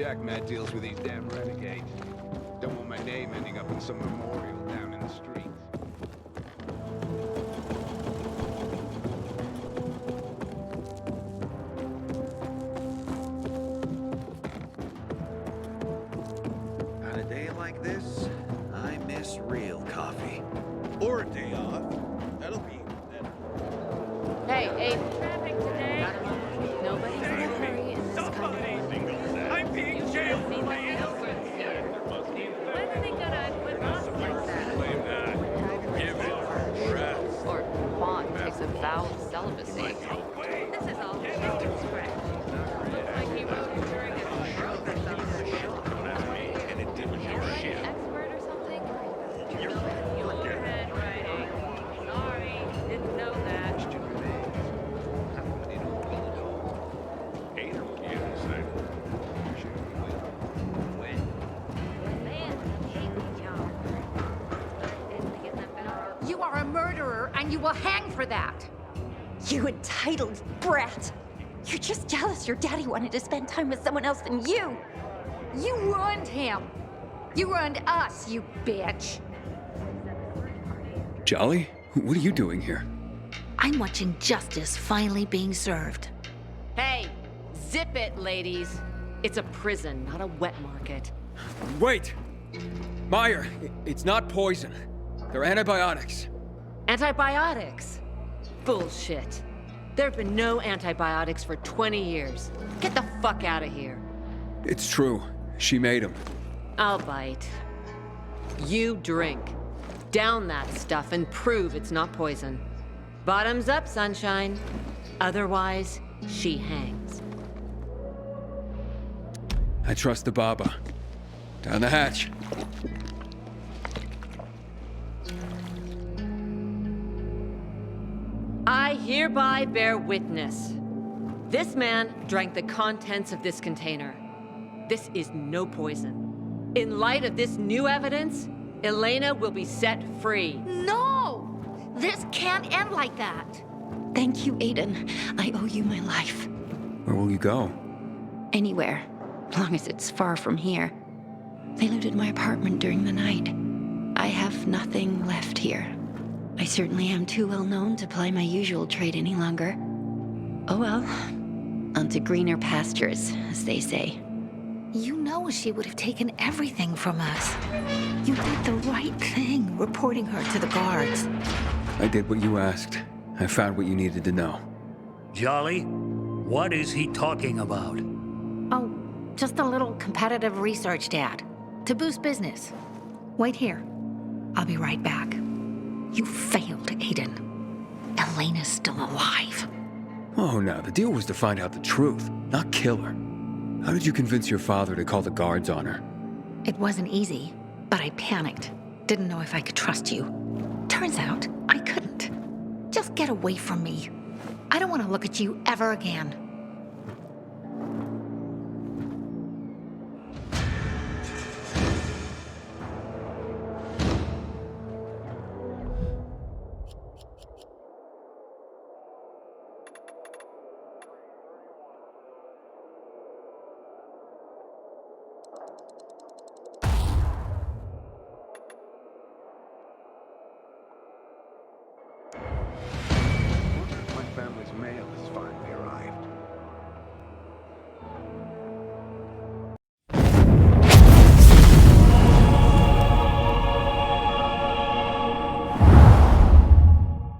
jack Matt deals with these damn renegades. Don't want my name ending up in some memorial down in the streets. On a day like this, I miss real coffee. Or a day off. That'll be better. Hey, traffic today. Nobody's in a hurry in this country. I'm being jailed for my When are they gonna quit us like that? Or Juan takes a vow of celibacy. This is all chicken scratch. Looks like he wrote it during his stroke or something. Expert or something? Your handwriting. Sorry, didn't know that. You are a murderer, and you will hang for that. You entitled brat. You're just jealous your daddy wanted to spend time with someone else than you. You ruined him. You ruined us, you bitch. Jolly? What are you doing here? I'm watching justice finally being served. Hey, zip it, ladies. It's a prison, not a wet market. Wait! Meyer, it's not poison. They're antibiotics. Antibiotics? Bullshit. There have been no antibiotics for 20 years. Get the fuck out of here. It's true. She made them. I'll bite. You drink. Down that stuff and prove it's not poison. Bottoms up, sunshine. Otherwise, she hangs. I trust the Baba. Down the hatch. I hereby bear witness. This man drank the contents of this container. This is no poison. In light of this new evidence, Elena will be set free. No! This can't end like that. Thank you, Aiden. I owe you my life. Where will you go? Anywhere, as long as it's far from here. They looted my apartment during the night. I have nothing left here. I certainly am too well known to ply my usual trade any longer. Oh well, on to greener pastures, as they say. You know she would have taken everything from us. You did the right thing, reporting her to the guards. I did what you asked. I found what you needed to know. Jolly, what is he talking about? Oh, just a little competitive research, Dad. To boost business. Wait here. I'll be right back. You failed, Aiden. Elena's still alive. Oh, no, the deal was to find out the truth, not kill her. How did you convince your father to call the guards on her? It wasn't easy, but I panicked. Didn't know if I could trust you. Turns out, I couldn't. Just get away from me. I don't want to look at you ever again. My family's mail has finally arrived.